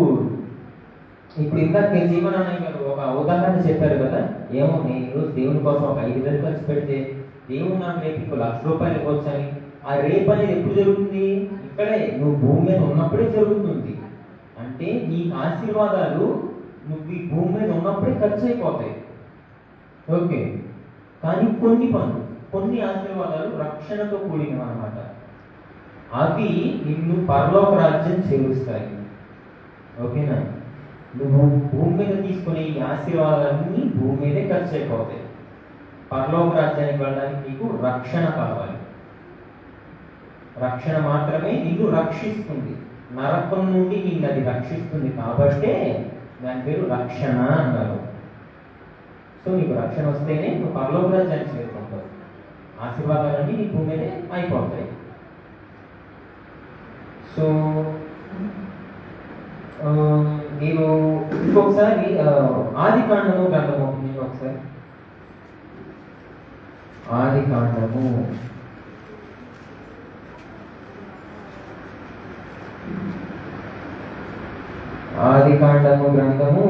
ఇప్పుడు ఇందాక జీవన్ అన్నయ్య గారు ఒక ఉదాహరణ చెప్పారు కదా, ఏమో నేను ఈరోజు దేవుని కోసం ఒక 5,000 ఖర్చు పెడితే దేవుడు నాకు రేపు ఇంకో ₹1,00,000 ఇవ్వచ్చని. ఆ రేపు అనేది ఎప్పుడు జరుగుతుంది? ఇక్కడే నువ్వు భూమి మీద ఉన్నప్పుడే జరుగుతుంది. అంటే నీ ఆశీర్వాదాలు నువ్వు ఈ భూమి మీద ఉన్నప్పుడే ఖర్చు అయిపోతాయి. ఓకే, కానీ కొన్ని ఆశీర్వాదాలు రక్షణతో కూడినవి అన్నమాట. అవి నిన్ను పరలోక రాజ్యం చేరుస్తాయి. ఓకేనా? నువ్వు భూమి మీద తీసుకునే ఈ ఆశీర్వాదాలన్నీ భూమి మీదే ఖర్చు అయిపోతాయి. పరలోక రాజ్యానికి వెళ్ళడానికి నీకు రక్షణ కావాలి. రక్షణ మాత్రమే నిన్ను రక్షిస్తుంది. నరకం నుండి నిన్ను అది రక్షిస్తుంది. కాబట్టే దాని పేరు రక్షణ అన్నారు. సో నీకు రక్షణ వస్తేనే నువ్వు పరలోక రాజ్యాన్ని చేరుకుంటావు. ఆశీర్వాదాలన్నీ నీ భూమి మీదే అయిపోతాయి. సో మీరు ఇంకొకసారి ఆదికాండము గ్రంథము ఒకసారి ఆదికాండము గ్రంథము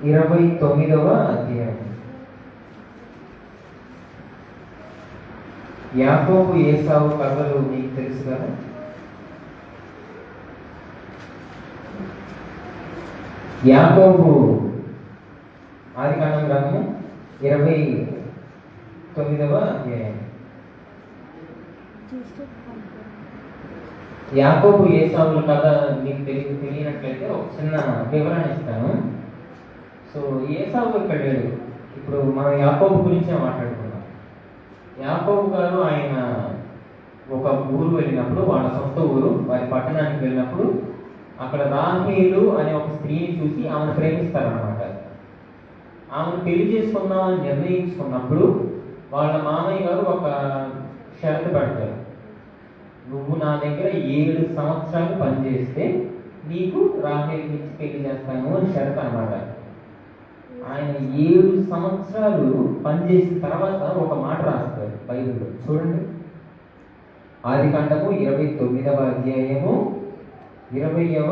29వ అధ్యాయం. యాకోబు ఏసావు కథలు మీకు తెలుసు కదా. యాకోబు ఆదికాండం గ్రంథము 29వ అధ్యాయం. యాకోబు ఏసావుల కథ మీకు తెలియనట్లయితే ఒక చిన్న వివరణ ఇస్తాను. సో ఏసావు ఇక్కడ లేడు. ఇప్పుడు మనం యాకోబు గురించే మాట్లాడుకున్నాం. యాకోబు గారు ఆయన ఒక ఊరు వెళ్ళినప్పుడు, వాళ్ళ సొంత ఊరు, వారి పట్టణానికి వెళ్ళినప్పుడు అక్కడ రాహేలు అనే ఒక స్త్రీని చూసి ఆమెను ప్రేమిస్తారన్నమాట. ఆమెను పెళ్లి చేసుకుందామని నిర్ణయించుకున్నప్పుడు వాళ్ళ మామయ్య గారు ఒక షరతు పెడతారు. నువ్వు నా దగ్గర 7 సంవత్సరాలు పనిచేస్తే నీకు రాహేలు ఇచ్చి పెళ్లి చేస్తాను అని షరతు అన్నమాట. ఆయన 7 సంవత్సరాలు పనిచేసిన తర్వాత ఒక మాట రాస్తారు బైబిల్లో. చూడండి, ఆదికాండము 29వ అధ్యాయము 20వ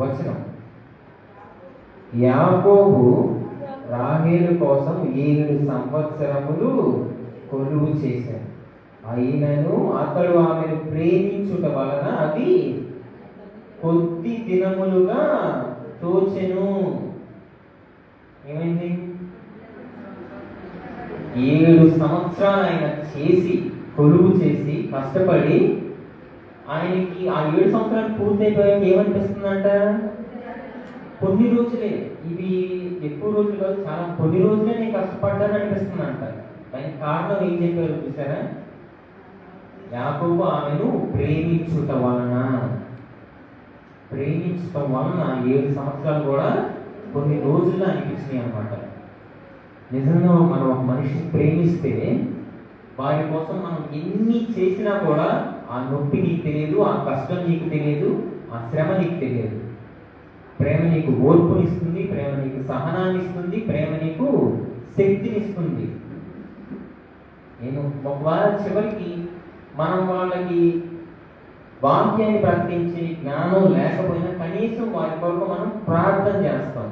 వచనం. యాకోబు రాహేలు కోసం 7 సంవత్సరములు కొలువు చేశాడు. అయినను అతడు ఆమెను ప్రేమించుట వలన అది కొద్ది దినములుగా తోచెను. ఏమైంది? 7 సంవత్సరాలు ఆయన చేసి కొలువు చేసి కష్టపడి ఆయనకి ఆ 7 సంవత్సరాలు పూర్తయిపోయాక ఏమనిపిస్తుందంట? కొన్ని రోజులే, ఇవి ఎక్కువ రోజులు కాదు, చాలా కొన్ని రోజులే నేను కష్టపడ్డాను అనిపిస్తుందంట. దానికి కారణం ఏం చెప్పారు చూసారా? యాకోబు ఆమెను ప్రేమించటం వలన 7 సంవత్సరాలు కూడా కొన్ని రోజుల్లో అనిపించినాయి అన్నమాట. నిజంగా మనం ఒక మనిషిని ప్రేమిస్తే వారి కోసం మనం ఎన్ని చేసినా కూడా ఆ నొప్పి నీకు తెలియదు, ఆ కష్టం నీకు తెలియదు, ఆ శ్రమ నీకు తెలియదు. ప్రేమ నీకు ఓర్పునిస్తుంది, ప్రేమ నీకు సహనాన్ని ఇస్తుంది, ప్రేమ నీకు శక్తినిస్తుంది. నేను ఒకవేళ చివరికి మనం వాళ్ళకి వాక్యాన్ని ప్రకటించే జ్ఞానం లేకపోయినా కనీసం వారి కొరకు మనం ప్రార్థన చేస్తాం.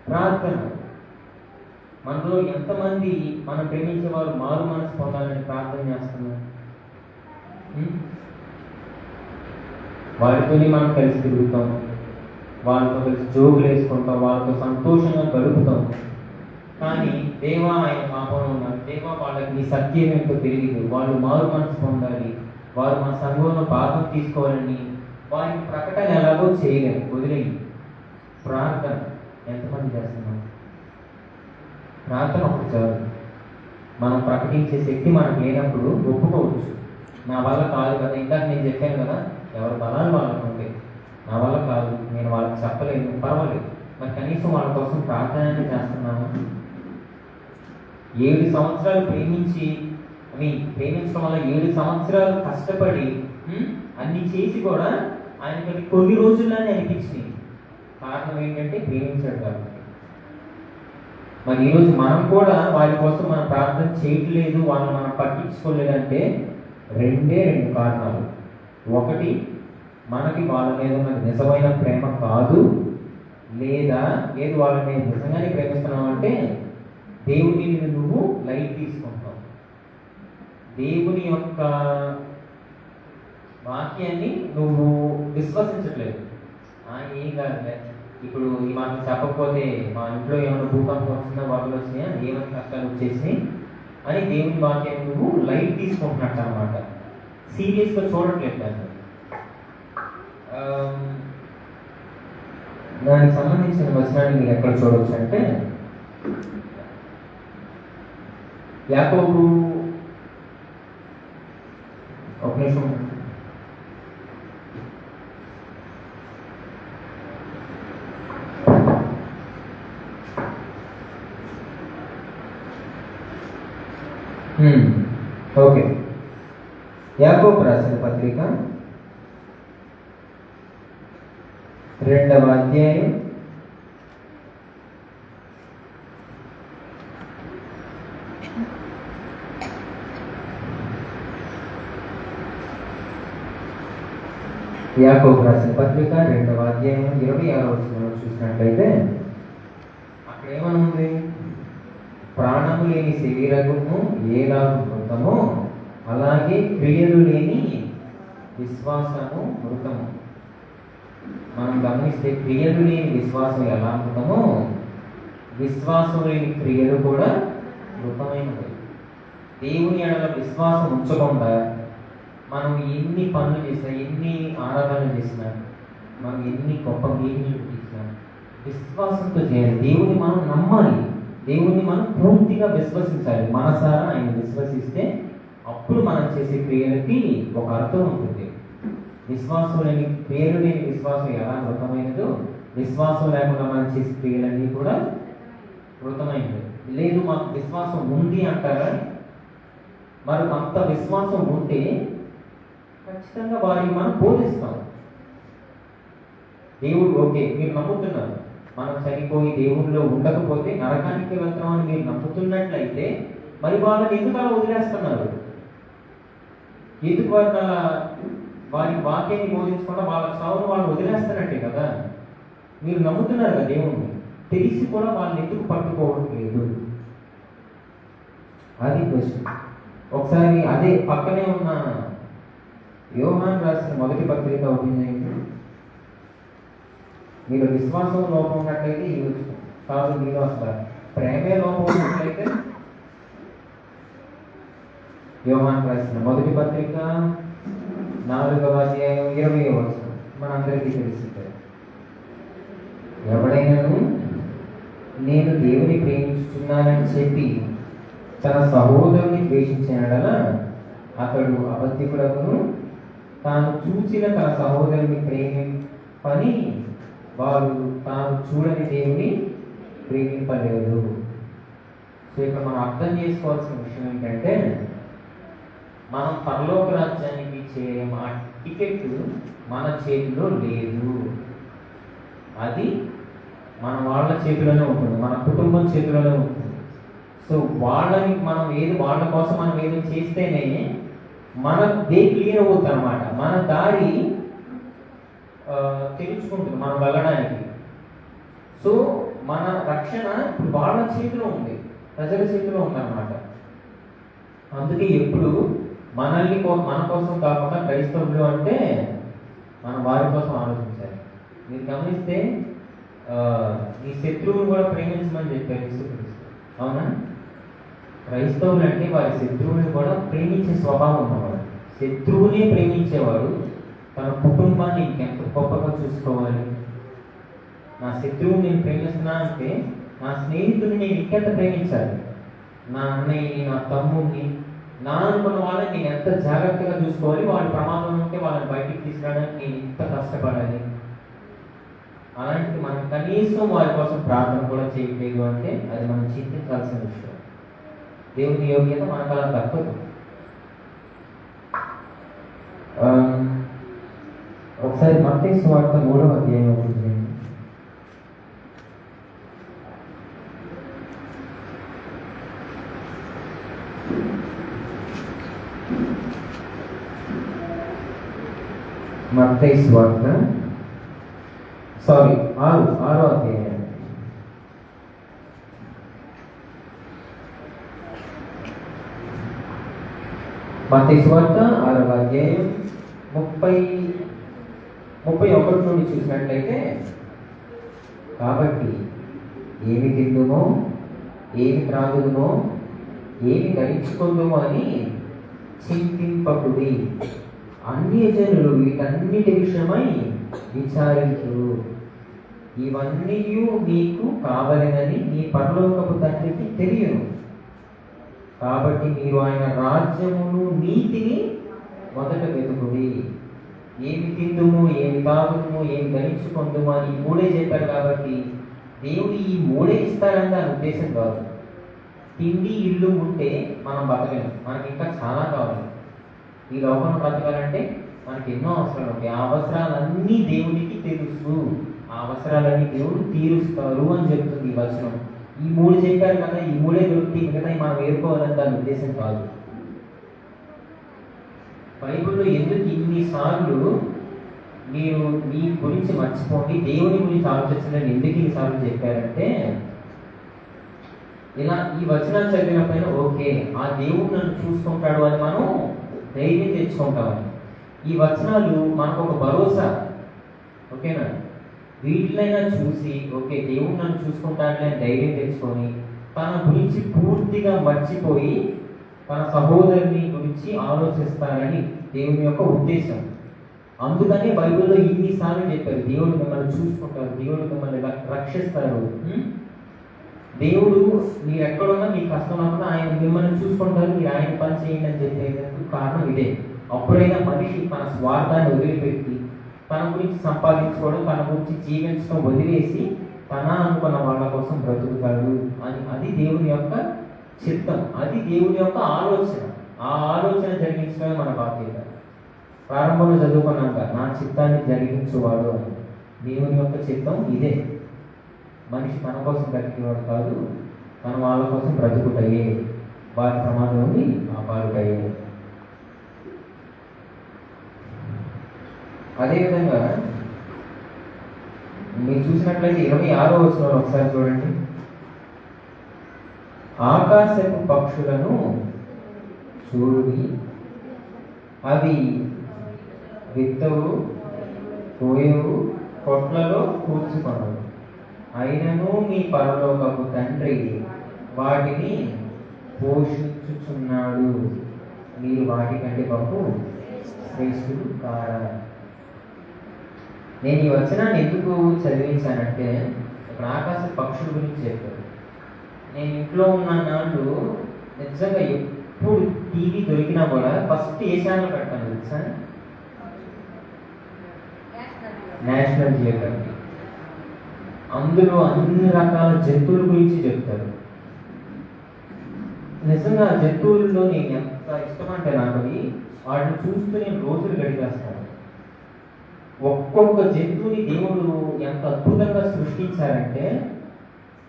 ప్రార్థన మనలో ఎంతమంది మనం ప్రేమించే వారు మారు మనసు పొందాలని ప్రార్థన చేస్తున్నారు? వారితోనే మనం కలిసి తిరుగుతాం, వాళ్ళతో కలిసి జోగులు వేసుకుంటాం, వాళ్ళతో సంతోషంగా గడుపుతాం. కానీ దేవా ఆయన పాపంలో ఉన్నారు, దేవా వాళ్ళకి నీ సత్యం ఏంటో తెలియదు, వాళ్ళు మారు మనసు పొందాలి, వారు మన సంఘంలో భాగం తీసుకోవాలని వారి ప్రకటన ఎలాగో చేయలేము, వదిలేయి. ప్రార్థన ఎంతమంది చేస్తున్నాం? ప్రార్థన ఒకటి చాలు. మనం ప్రకటించే శక్తి మనకు లేనప్పుడు ఒప్పుకోవచ్చు, నా వల్ల కాదు కదా, ఇందాక నేను చెప్పాను కదా, ఎవరి బలాలు వాళ్ళకు ఉంటాయి, నా వల్ల కాదు, నేను వాళ్ళకి చెప్పలేను, పర్వాలేదు. మరి కనీసం వాళ్ళ కోసం ప్రార్థన చేస్తున్నాము. 7 సంవత్సరాలు ప్రేమించడం వల్ల 7 సంవత్సరాలు కష్టపడి అన్ని చేసి కూడా ఆయనకి కొన్ని రోజుల్లోనే అనిపించింది. కారణం ఏంటంటే ప్రేమించాడు కాబట్టి. మరి ఈరోజు మనం కూడా వారి కోసం మనం ప్రార్థన చేయట్లేదు, వాళ్ళని మనం పట్టించుకోలేదంటే 2 కారణాలు. ఒకటి, మనకి వాళ్ళ మీద ఉన్న నిజమైన ప్రేమ కాదు, లేదా ఏది వాళ్ళని నేను నిజంగానే ప్రేమిస్తున్నావు అంటే దేవుని నువ్వు లైట్ తీసుకుంటావు, దేవుని యొక్క వాక్యాన్ని నువ్వు విశ్వసించట్లేదు. ఏం కాదులే, ఇప్పుడు ఈ మాట చెప్పకపోతే మా ఇంట్లో ఏమైనా భూకంపం వచ్చినా, వరదలు వచ్చినా, ఏమైనా కష్టాలు వచ్చేసినాయి అని దేవుని వాక్యాన్ని నువ్వు లైట్ తీసుకుంటున్నట్టు అనమాట, సీరియస్గా చూడట్లేదు దాన్ని. దానికి సంబంధించిన వచనాన్ని మీరు ఎక్కడ చూడవచ్చు అంటే యాకోబు, ఒక నిమిషం, ఓకే. యాకోబు రాసిన పత్రిక 2వ అధ్యాయం 2వ అధ్యాయం 26వ వచనంలో చూసినట్లయితే అక్కడ ఏమనుంది? ప్రాణము లేని శరీరము ఏలాగు మృతమో అలాగే క్రియలు లేని విశ్వాసము మృతము. మనం గమనిస్తే క్రియలు లేని విశ్వాసం ఎలా మృతమో, విశ్వాసం లేని క్రియలు కూడా మృతమైనవి. దేవుని ఎడల విశ్వాసం ఉంచకుండా మనం ఎన్ని పనులు చేసినా, ఎన్ని ఆరాధనలు చేసినా, మనం ఎన్ని గొప్ప మీటింగ్లు చేసినా విశ్వాసంతో చేయాలి. దేవుని మనం నమ్మాలి, దేవుని మనం పూర్తిగా విశ్వసించాలి. మనసారా ఆయన విశ్వసిస్తే అప్పుడు మనం చేసే క్రియలకి ఒక అర్థం ఉంటుంది. విశ్వాసం లేని, క్రియలు లేని విశ్వాసం ఎలా మృతమైనదో, విశ్వాసం లేకుండా మనం చేసే క్రియలన్నీ కూడా మృతమైనది. లేదు మాకు విశ్వాసం ఉంది అంటారా? మరి అంత విశ్వాసం ఉంటే ఖచ్చితంగా వారిని మనం బోధిస్తాం. దేవుడు ఓకే, మీరు నమ్ముతున్నారు, మనం చనిపోయి దేవుడిలో ఉండకపోతే నరకానికి వెళ్తామని మీరు నమ్ముతున్నట్లయితే మరి వాళ్ళని ఎందుకు అలా వదిలేస్తున్నారు? ఎందుకు వారి వాక్యాన్ని బోధించకుండా వాళ్ళ చావును వాళ్ళు వదిలేస్తారంటే కదా. మీరు నమ్ముతున్నారు కదా దేవుణ్ణి, తెలిసి కూడా వాళ్ళని ఎందుకు పట్టుకోవట్లేదు? అది క్వశ్చన్. ఒకసారి అదే పక్కనే ఉన్న యోహాను రాసిన మొదటి పత్రిక ఓపెన్ చేయండి. మీరు విశ్వాసం లోపం ఉన్నట్లయితే ఈ వచ్చు కాదు, మీరు అసలు ప్రేమే లోపం ఉన్నట్లయితే యోహాను రాసిన మొదటి పత్రిక 4వ అధ్యాయం 20వ వచనం మనందరికీ తెలిసిందే. ఎవడైనాను నేను దేవుని ప్రేమిస్తున్నానని చెప్పి తన సహోదరుని ద్వేషించిన అతడు అబద్ధికుడను, తాను చూసిన తన సహోదరుని ప్రేమింపని వారు తాను చూడని దేవుని ప్రేమింపలేదు. సో ఇక్కడ మనం అర్థం చేసుకోవాల్సిన విషయం ఏంటంటే, మనం పరలోక రాజ్యానికి చేరే ఆ టికెట్ మన చేతిలో లేదు, అది మన వాళ్ళ చేతిలోనే ఉంటుంది, మన కుటుంబం చేతిలోనే ఉంటుంది. సో వాళ్ళని మనం వాళ్ళ కోసం మనం ఏదో చేస్తేనే మన డే క్లియర్ అవుతుంది అనమాట, మన దారి తెలుసుకుంటుంది మనం వెళ్ళడానికి. సో మన రక్షణ ఇప్పుడు వాళ్ళ చేతిలో ఉంది, ప్రజల చేతిలో ఉందన్నమాట. అందుకే ఎప్పుడు మన కోసం కాకుండా క్రైస్తవులు అంటే మనం వారి కోసం ఆలోచించాలి. మీరు గమనిస్తే నీ శత్రువుని కూడా ప్రేమించమని చెప్పారు యేసుక్రీస్తు. అవునా? క్రైస్తవులు అంటే వారి శత్రువుని కూడా ప్రేమించే స్వభావం ఉన్నవాడు. శత్రువుని ప్రేమించేవాడు తన కుటుంబాన్ని ఎంత గొప్పగా చూసుకోవాలి. నా శత్రువుని నేను ప్రేమిస్తున్నా అంటే నా స్నేహితుడిని నేను ఇంకెంత ప్రేమించాలి. నా అన్నయ్యని, నా తమ్ముడిని, నా అనుకున్న వాళ్ళని నేను ఎంత జాగ్రత్తగా చూసుకోవాలి. వాళ్ళ ప్రమాదం ఉంటే వాళ్ళని బయటికి తీసుకురావడానికి నేను ఎంత కష్టపడాలి. అలాంటి మనం కనీసం వారి కోసం ప్రార్థన కూడా చేయట్లేదు అంటే అది మనం చింతించాల్సిన విషయం. దేవుని యోగ్యత మనకు అలా తప్పదు. ఒకసారి మత్తయి సువార్త 3వ అధ్యాయం ఒకటి చేయండి. మత్తయి సువార్త 6వ అధ్యాయం. మత్తయి సువార్త 6వ అధ్యాయం 31 నుండి చూసినట్లయితే, కాబట్టి ఏమి తిందుమో, ఏమి త్రాగుదుమో, ఏమి ధరించుకుందుమో అని చింతింపకుడి. అన్యజనులు వీటన్నిటి విషయమై విచారించురు. ఇవన్నీ మీకు కావలెనని మీ పరలోకపు తండ్రికి తెలియను. కాబట్టి మీరు ఆయన రాజ్యమును నీతిని మొదట వెతుకుడి. ఏమి తిందుము, ఏమి తాగుదుము, ఏమి ధరించుకుందుము అని ఈ 3 చెప్పారు. కాబట్టి దేవుడు ఈ 3 ఇస్తారని దాని ఉద్దేశం కాదు. తిండి, ఇల్లు ఉంటే మనం బతకలేం. మనకి ఇంకా చాలా కావాలి. ఈ లోకంలో బ్రతకాలంటే మనకి ఎన్నో అవసరాలు ఉంటాయి. ఆ అవసరాలన్నీ దేవుడికి తెలుసు. ఆ అవసరాలన్నీ దేవుడు తీరుస్తారు అని చెప్తుంది ఈ వచనం. ఈ 3 చెప్పారు కదా, ఈ 3 దొరికి మిగతా మనం ఏరుకోవాలని దాని ఉద్దేశం కాదు. బైబిల్లో ఎందుకు ఇన్నిసార్లు మీరు మీ గురించి మర్చిపోండి, దేవుని గురించి ఆలోచించండి ఎందుకు ఇన్నిసార్లు చెప్పారంటే, ఇలా ఈ వచనాలు చదివినప్పుడు ఓకే ఆ దేవుడు నన్ను చూసుకుంటాడు అని మనం ధైర్యం తెచ్చుకుంటామని. ఈ వచనాలు మనకు ఒక భరోసా. ఓకేనా? వీటినైనా చూసి ఓకే దేవుడు నన్ను చూసుకుంటాడని ధైర్యం తెచ్చుకొని తన గురించి పూర్తిగా మర్చిపోయి తన సహోదరుని గురించి ఆలోచిస్తారని దేవుని యొక్క ఉద్దేశం. అందుకనే బైబిల్లో ఇన్నిసార్లు చెప్పారు దేవుడు మిమ్మల్ని చూసుకుంటారు, దేవుడు మిమ్మల్ని రక్షిస్తారు. దేవుడు మీరు ఎక్కడున్నా మీ కష్టం ఉన్నా ఆయన మిమ్మల్ని చూసుకుంటారు, మీరు ఆయన పని చేయండి అని చెప్పేందుకు కారణం ఇదే. అప్పుడైనా మనిషి తన స్వార్థాన్ని వదిలిపెట్టి తన గురించి సంపాదించుకోవడం, తన గురించి జీవించడం వదిలేసి తన అనుకున్న వాళ్ళ కోసం బ్రతుకుతాడు అని. అది దేవుని యొక్క చిత్తం, అది దేవుని యొక్క ఆలోచన. ఆ ఆలోచన జరిగించడమే మన బాధ్యత. ప్రారంభంలో చదువుకున్నాక నా చిత్తాన్ని జరిగించేవాడు అని. దేవుని యొక్క చిత్తం ఇదే. మనిషి తన కోసం బ్రతికేవాడు కాదు, తన వాళ్ళ కోసం బ్రతుకుటయే, వారి ప్రమాదం నుండి కాపాడుటయే. అదేవిధంగా మీరు చూసినట్లయితే 26వ వచనంలో ఒకసారి చూడండి. ఆకాశపు పక్షులను చూడుడి, అవి విత్తవు, కోయవు, కొట్లలో కూర్చుకొనవు, అయినను మీ పరలోకపు తండ్రి వాటిని పోషించుచున్నాడు. మీరు వాటికంటే బహు శ్రేష్ఠులు కారా. నేను ఈ వచనాన్ని ఎందుకు చదివించానంటే, ఇక్కడ ఆకాశ పక్షుల గురించి చెప్పారు. నేను ఇంట్లో ఉన్న నాళ్ళు నిజంగా ఎప్పుడు టీవీ దొరికినా కూడా ఫస్ట్ ఏ ఛానల్ పెడతాను తెలుసా? National Geography. అందులో అన్ని రకాల జంతువుల గురించి చెప్తారు. నిజంగా జంతువుల్లో నేను ఎంత ఇష్టమంటే నాకు వాటిని చూస్తూ నేను రోజులు గడిపేస్తాను. ఒక్కొక్క జంతువుని దేవుడు ఎంత అద్భుతంగా సృష్టించారంటే,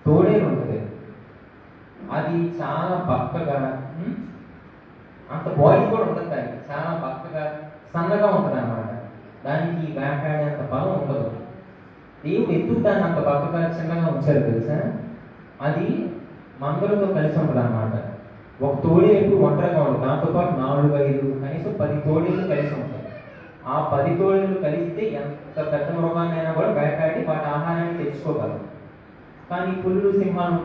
తోడేలు ఉంటుంది, అది చాలా బక్కగా, అంత బాడీ కూడా ఉంటుంది, దానికి చాలా బక్కగా సన్నగా ఉంటుంది అన్నమాట. దానికి వేటాడేంత బలం ఉండదు. దేవుడు ఎందుకు దాన్ని అంత బక్కగా చిన్నగా ఉంచారు తెలుసా? అది మందలతో కలిసి ఉంటుంది అన్నమాట. ఒక తోడేలు ఎప్పుడు ఒంటరిగా ఉంటుంది, దాంతోపాటు 4, 5 కనీసం 10 తోడేళ్ళు కలిసి ఉంటాయి. ఆ 10 తోడేళ్ళు కలిస్తే ఎంత పెద్ద మృగాన్నైనా కూడా వేటాడి వాటి ఆహారాన్ని తెచ్చుకోగలరు. కానీ పులులు, సింహాలు,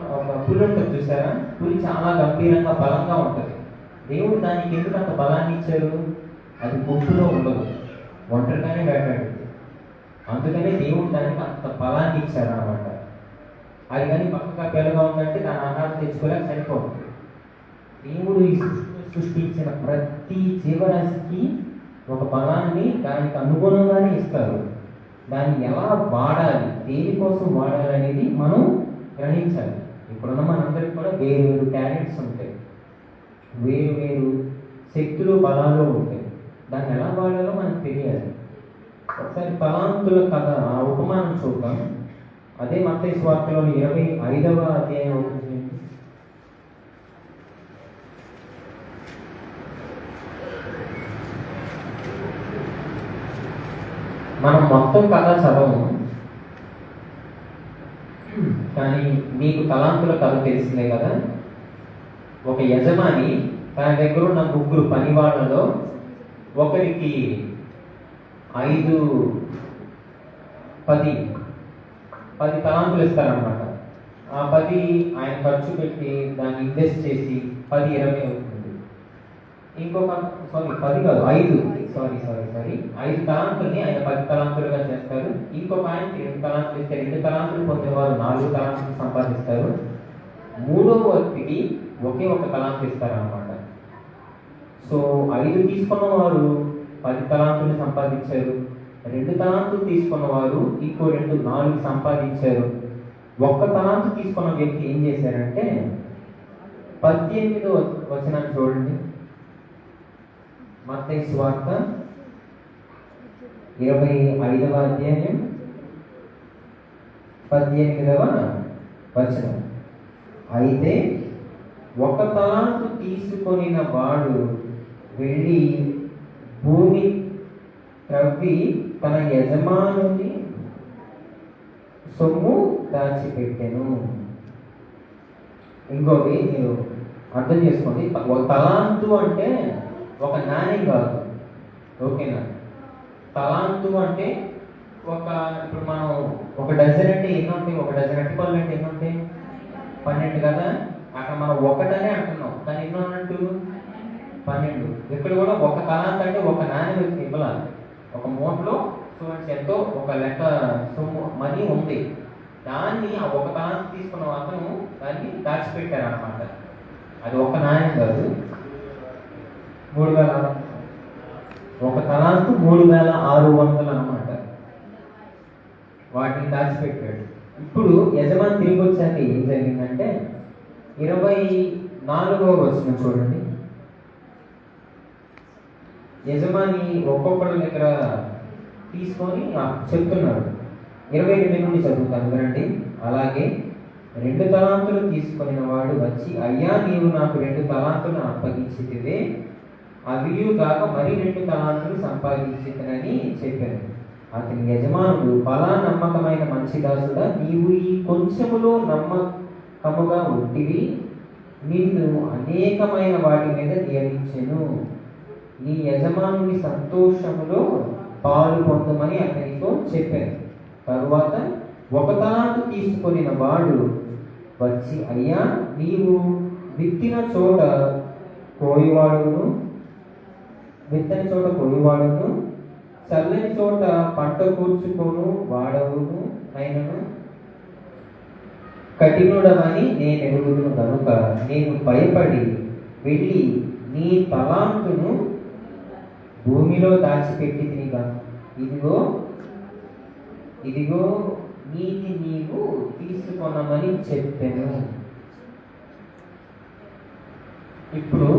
పులి ఉంటుంది చూసారా, పులి చాలా గంభీరంగా బలంగా ఉంటుంది. దేవుడు దానికి ఎందుకు అంత బలాన్ని ఇచ్చారు? అది గుంపులో ఉండదు, ఒంటరిగానే వేటాడుతుంది. అందుకనే దేవుడు దానికి అంత బలాన్ని ఇచ్చారు అనమాట. అది కానీ పక్కగా పిల్లగా ఉందంటే దాని ఆహారం తెచ్చుకోలేక చనిపోతుంది. దేవుడు ఈ సృష్టించిన ప్రతి జీవరాశికి ఒక బలాన్ని దానికి అనుగుణంగానే ఇస్తారు. దాన్ని ఎలా వాడాలి, దేనికోసం వాడాలి అనేది మనం గ్రహించాలి. ఇప్పుడున్న మనందరికి కూడా వేరు వేరు టాలెంట్స్ ఉంటాయి, వేరు వేరు శక్తులు, బలాలు ఉంటాయి. దాన్ని ఎలా వాడాలో మనకు తెలియాలి. ఒకసారి తలాంతుల కథ, ఆ ఉపమానం చూద్దాం. అదే మత్తయి సువార్తలోని 25వ అధ్యాయం అవుతుంది. మనం మొత్తం కథ చదవము, కానీ మీకు తలాంతుల కథ తెలిసిందే కదా. ఒక యజమాని తన దగ్గర ఉన్న 3 పనివాళ్లలో ఒకరికి 10 తలాంతులు ఇస్తారనమాట. ఆ 10 ఆయన ఖర్చు పెట్టి దాన్ని ఇన్వెస్ట్ చేసి 10-20 అవుతుంది. ఇంకొక 10 కాదు 5 5 తలాంతుల్ని ఆయన 10 తలాంతులుగా చేస్తారు. ఇంకొక ఆయనకి 2 తలాంతులు ఇస్తే 2 తలాంతులు పొందేవారు 4 తలాంతులు సంపాదిస్తారు. 3వ వ్యక్తికి ఒకే ఒక తలాంతు ఇస్తారనమాట. సో 5 తీసుకున్న వారు 10 తలాంతులు సంపాదించారు. 2 తలాంతులు తీసుకున్న వారు ఇంకో 4 సంపాదించారు. 1 తలాంతు తీసుకున్న వ్యక్తి ఏం చేశారంటే 18వ వచనాన్ని చూడండి. మత్తయి సువార్త 25వ అధ్యాయం 18వ వచనం. అయితే 1 తలాంతు తీసుకొనిన వాడు వెళ్ళి భూమి త్రవ్వి తన యజమానుని సొమ్ము దాచిపెట్టెను. ఇంకోటి మీరు అర్థం చేసుకోండి. 1 తలాంతు అంటే ఒక నాణ్యం కాదు, ఓకేనా? తలాంతు అంటే ఇప్పుడు మనం 1 డజన్ అంటే ఎన్ని ఉంటాయి? 1 డజన్ అరటిపళ్ళు అంటే ఎన్ని ఉంటాయి? 12 కదా. అక్కడ మనం 1 అనే అంటున్నాం, కానీ ఎన్నో అన్నట్టు 12. ఇక్కడ కూడా 1 తలాంతు అంటే ఒక నాణ్యం ఇవ్వాలి. ఒక మూటలో చూడండి ఎంతో ఒక లెక్క సొమ్ము మనీ ఉంది. దాన్ని ఆ 1 తలాంతు తీసుకున్న అతను దాన్ని దాచిపెట్టారు అనమాట. అది 1 నాణ్యం కాదు, 3000. 1 తలాంతు 3600 అనమాట. వాటిని దాచిపెట్టాడు. ఇప్పుడు యజమాని తిరిగి వచ్చాక ఏం జరిగిందంటే 24వ వచనం చూడండి. యజమాని ఒక్కొక్కడి దగ్గర తీసుకొని చెప్తున్నాడు. 28 నుండి చదువుతాను వినండి. అలాగే 2 తలాంతులు తీసుకొనిన వాడు వచ్చి, అయ్యా నీవు నాకు 2 తలాంతులను అప్పగించితివే, అవియు కాక మరి 2 తలాంతులు సంపాదించితనని చెప్పాను. అతని యజమానుడు, బలా నమ్మకమైన మంచి దాసుడా, నీవు ఈ కొంచెములో నమ్మకముగా ఉంటివి, నిన్ను అనేకమైన వాటి మీద నియమించెను, నీ యజమానుని సంతోషములో పాలు పొందమని అతనితో చెప్పాను. తరువాత 1 తలాంతు తీసుకొనిన వాడు వచ్చి, అయ్యా నీవు విత్తని చోట కోయివాడును, చల్లని చోట పంట కూర్చుకొను వాడవును అయినను కఠినుడవని నేను ఎరుగుదును కనుక నేను భయపడి వెళ్ళి నీ తలాంతును భూమిలో దాచిపెట్టి తినిగా, ఇదిగో నీటి నీవు తీసుకొనమని చెప్పాను. ఇప్పుడు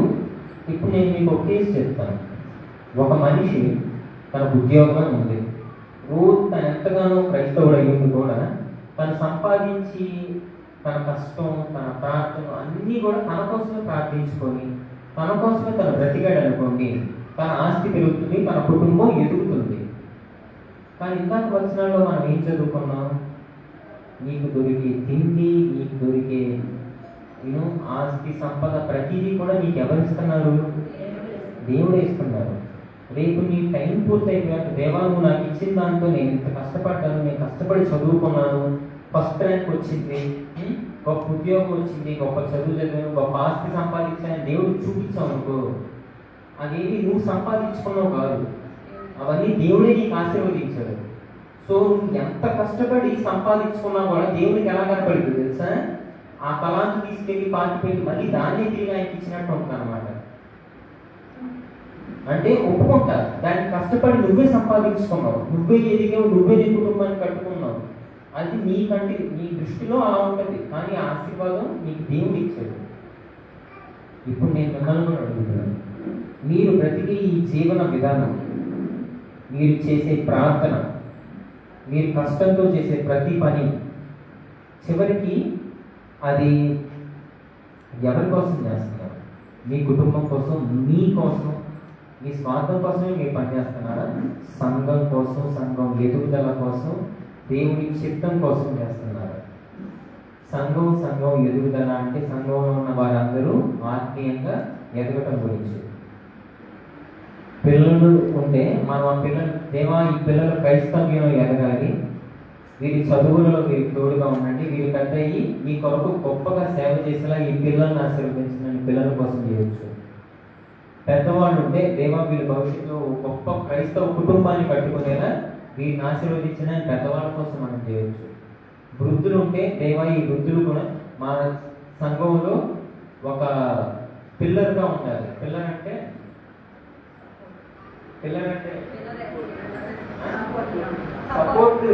నేను మీకు ఒక కేసు చెప్తాను. ఒక మనిషి తన ఉద్యోగం ఉంది, రోజు తను ఎంతగానో క్రైస్తవుడు అయ్యింది కూడా తను సంపాదించి తన కష్టం, తన ప్రార్థన అన్నీ కూడా తన కోసమే ప్రార్థించుకొని తన కోసమే తను బ్రతికాడు అనుకోండి. తన ఆస్తి పెరుగుతుంది, తన కుటుంబం ఎదుగుతుంది. కానీ ఇందాక వచనాల్లో మనం ఏం చదువుకున్నాం? నీకు దొరికే తిండి, నీకు దొరికే ఆస్తి, సంపద ప్రతిదీ కూడా నీకు ఎవరు ఇస్తున్నారు? దేవుడే ఇస్తున్నారు. రేపు నీ టైం పూర్తయిపోయాక దేవా నువ్వు నాకు ఇచ్చిన దాంట్లో నేను ఇంత కష్టపడ్డాను, నేను కష్టపడి చదువుకున్నాను, ఫస్ట్ ర్యాంక్ వచ్చింది, గొప్ప ఉద్యోగం వచ్చింది, గొప్ప చదువు చదివాను, గొప్ప ఆస్తి సంపాదించాను, దేవుడికి చూపించావు అనుకో, అదేమి నువ్వు సంపాదించుకున్నావు కాదు, అవన్నీ దేవుడే నీకు ఆశీర్వదించాడు. సో నువ్వు ఎంత కష్టపడి సంపాదించుకున్నా కూడా దేవుడికి ఎలా కనపడింది తెలుసా? ఆ తలాన్ని తీసుకెళ్ళి పాతి పెట్టి మళ్ళీ దాన్ని తిరిగి ఆయనకి ఇచ్చినట్టు ఉంటుంది అనమాట. అంటే ఒప్పుకుంటా, దాన్ని కష్టపడి నువ్వే సంపాదించుకున్నావు, నువ్వే ఎదిగావు, నువ్వే నీ కుటుంబాన్ని కట్టుకున్నావు, అది నీకంటే నీ దృష్టిలో అలా ఉంటుంది, కానీ ఆ ఆశీర్వాదం నీకు దేవుడు ఇచ్చాడు. ఇప్పుడు నేను మిమ్మల్ని అడుగుతున్నాను, మీరు బ్రతికే ఈ జీవన విధానం, మీరు చేసే ప్రార్థన, మీరు కష్టంతో చేసే ప్రతి పని చివరికి అది ఎవరి కోసం చేస్తున్నారు? మీ కుటుంబం కోసం, మీ కోసం, మీ స్వార్థం కోసమే మీరు పనిచేస్తున్నారా? సంఘం కోసం, సంఘం ఎదుగుదల కోసం, దేవుడి చిత్తం కోసం చేస్తున్నారా? సంఘం ఎదుగుదల అంటే సంఘంలో ఉన్న వారందరూ ఆత్మీయంగా ఎదగటం గురించి. పిల్లలు ఉంటే మనం ఆ పిల్లలు, దేవా ఈ పిల్లలు క్రైస్తవ్యంలో ఎదగాలి, వీరి చదువులలో వీరికి తోడుగా ఉండండి, వీరి పెద్ద అయ్యి మీ కొరకు గొప్పగా సేవ చేసేలా ఈ పిల్లల్ని ఆశీర్వదించిన పిల్లల కోసం చేయొచ్చు. పెద్దవాళ్ళు ఉంటే దేవా వీరి భవిష్యత్తులో గొప్ప క్రైస్తవ కుటుంబాన్ని కట్టుకునేలా వీరిని ఆశీర్వదించిన పెద్దవాళ్ళ కోసం మనం చేయొచ్చు. వృద్ధులు ఉంటే దేవా ఈ వృద్ధులు కూడా మన సంఘంలో ఒక పిల్లర్గా ఉండాలి. పిల్లరంటే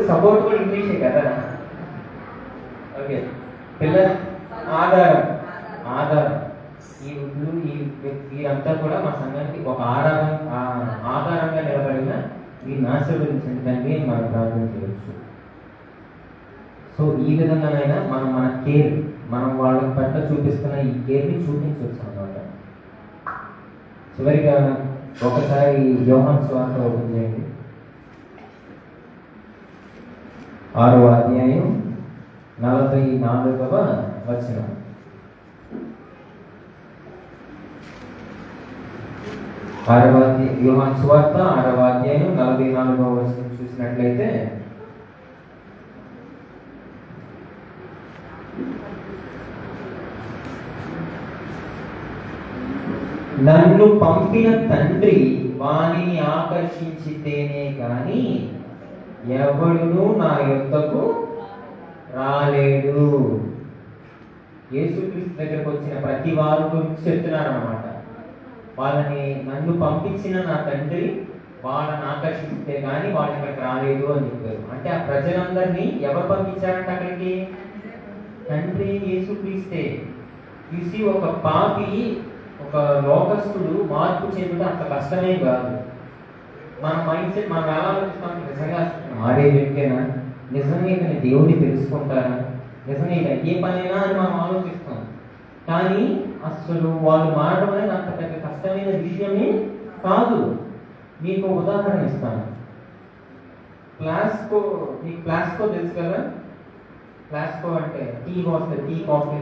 సపోర్ట్ కూడా ఇంగ్లీషే కదా. ఓకే, పిల్లర్ ఆధారం. ఈ వృద్ధులు వీరంతా కూడా మా సంఘానికి ఒక ఆధారంగా నిలబడిన వీరిని ఆశీర్వదించండి తండ్రి అని మనం ప్రార్థన చేయవచ్చు. సో ఈ విధంగానైనా మనం మన కేర్, మనం వాళ్ళ పట్ల చూపిస్తున్న ఈ కేర్ని చూపించవచ్చు అన్నమాట. చివరిగా ఒకసారి యోహాను సువార్త ఓపెన్ చేయండి, 6వ అధ్యాయం 44వ వచనం. యోహాను సువార్త 6వ అధ్యాయం 44వ వచనం చూసినట్లయితే, నన్ను పంపిన తండ్రి వానిని ఆకర్షించితేనే గాని ఎవడును నా యొద్దకు రాలేడు. యేసుక్రీస్తు దగ్గరకు వచ్చిన ప్రతి వారు గురించి చెప్తున్నారు అన్నమాట. వాళ్ళని నన్ను పంపించిన నా తండ్రి వాళ్ళని ఆకర్షిస్తే కానీ వాళ్ళు ఇక్కడికి రాలేదు అని చెప్పారు. అంటే ఆ ప్రజలందరినీ ఎవరు పంపించారంటే అక్కడికి? తండ్రి యేసుక్రీస్తే. చూసి ఒక పాపి, ఒక లోకస్తుడు మార్పు చెందుతా అంత కష్టమే కాదు. మన మైండ్ సెట్ మనం ఎలా ఆలోచిస్తాం? నిజంగా మారే వ్యక్తేనా? నిజంగా ఇతని దేవుడిని తెలుసుకుంటారా? నిజంగా ఇది అయ్యే పనేనా అని మనం ఆలోచిస్తాం. కానీ అసలు వాళ్ళు మారడం అనేది అంత పెద్ద కష్టమైన విషయమే కాదు. మీకు ఉదాహరణ ఇస్తాను. మీకు ప్లాస్కో తెలుసు కదా? ప్లాస్కో అంటే టీ వస్తుంది, టీ కాఫీ.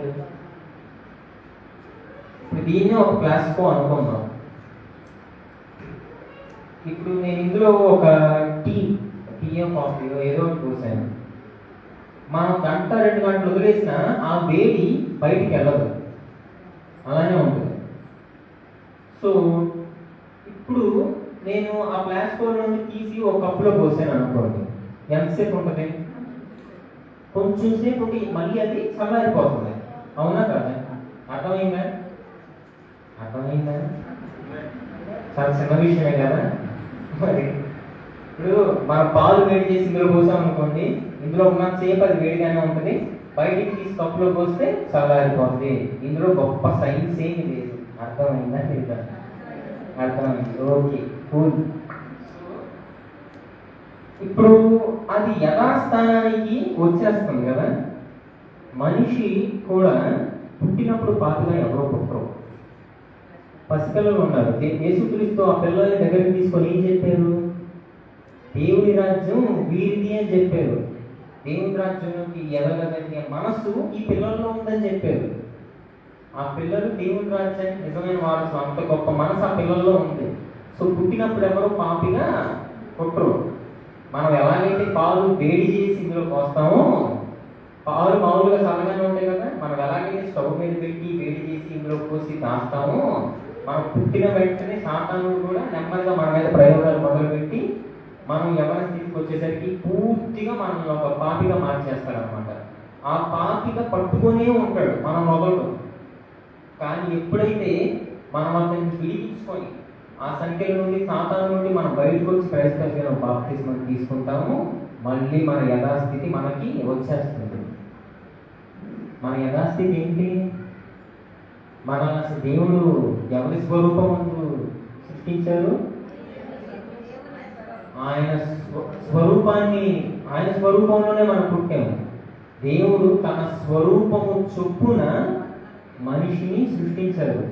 దీన్ని ఒక ప్లాస్కో అనుకున్నాం. ఇప్పుడు నేను ఇందులో ఒక టీయో కాఫీయో ఏదో ఒకటి పోసాను. మనం 1-2 గంటలు వదిలేసిన ఆ వేడి బయటికి వెళ్ళదు, అలానే ఉంటుంది. సో ఇప్పుడు నేను ఆ ప్లాస్కో నుండి తీసి ఒక కప్పులో పోసాను అనుకోండి, ఎంతసేపు ఉంటుంది? కొంచెం సేపు ఉండి మళ్ళీ అది చల్లారిపోతుంది. అవునా కదా? అర్థమైందా? చాలా చిన్న విషయమే కదా. మరి ఇప్పుడు మనం పాలు వేడి చేసి ఇందులో పోసాం అనుకోండి, ఇందులో ఉన్నంత సేపు అది వేడిగానే ఉంటుంది, బయటికి తీసి కప్పులో పోస్తే చల్లారిపోతుంది. ఇందులో గొప్ప సైన్స్ ఏమి లేదు. అర్థమైందా? లేదా? అర్థమైంది. Okay, cool. ఇప్పుడు అది యథాస్థానానికి వచ్చేస్తుంది కదా. మనిషి కూడా పుట్టినప్పుడు పాతగా ఎవరో పుట్టరు. పసిపిల్లలు ఉన్నారు. యేసుక్రీస్తు ఆ పిల్లల్ని దగ్గరికి తీసుకొని ఏం చెప్పారు? దేవుని రాజ్యం వీరిది అని చెప్పారు. దేవుని రాజ్యంలోకి ఎదగగలిగే మనస్సు ఈ పిల్లల్లో ఉందని చెప్పారు. ఆ పిల్లలు దేవుని రాజ్యానికి నిజమైన వారసు. అంత గొప్ప మనసు ఆ పిల్లల్లో ఉంది. సో పుట్టినప్పుడు ఎవరో పాపిగా పుట్టరు. మనం ఎలాగైతే పాలు వేడి చేసి ఇందులో పోస్తామో, పాలు మామూలుగా చల్లగానే ఉంటాయి కదా, మనం ఎలాగైతే స్టవ్ మీద పెట్టి వేడి చేసి ఇందులో పోసి దాస్తామో, మనం పుట్టిన వెంటనే సాతానుడు కూడా నెమ్మదిగా మన మీద ప్రయోగాలు మొదలుపెట్టి మనం ఎవరి స్థితికి వచ్చేసరికి పూర్తిగా మనల్ని ఒక పాపిగా మార్చేస్తాడనమాట. ఆ పాపిగా పట్టుకునే ఉంటాడు మనం మొదలు. కానీ ఎప్పుడైతే మనం అతన్ని విడిపించుకొని ఆ సంఖ్యల నుండి సాతాను నుండి మనం బయటకు వచ్చి క్రైస్తవ బాప్తిస్మం తీసుకుంటాము, మళ్ళీ మన యథాస్థితి మనకి వచ్చేస్తుంది. మన యథాస్థితి ఏంటి? మన అసలు దేవుడు ఎవరి స్వరూపం సృష్టించారు? ఆయన స్వరూపాన్ని, ఆయన స్వరూపంలోనే మనం పుట్టాము. దేవుడు తన స్వరూపము చొప్పున మనిషిని సృష్టించారు.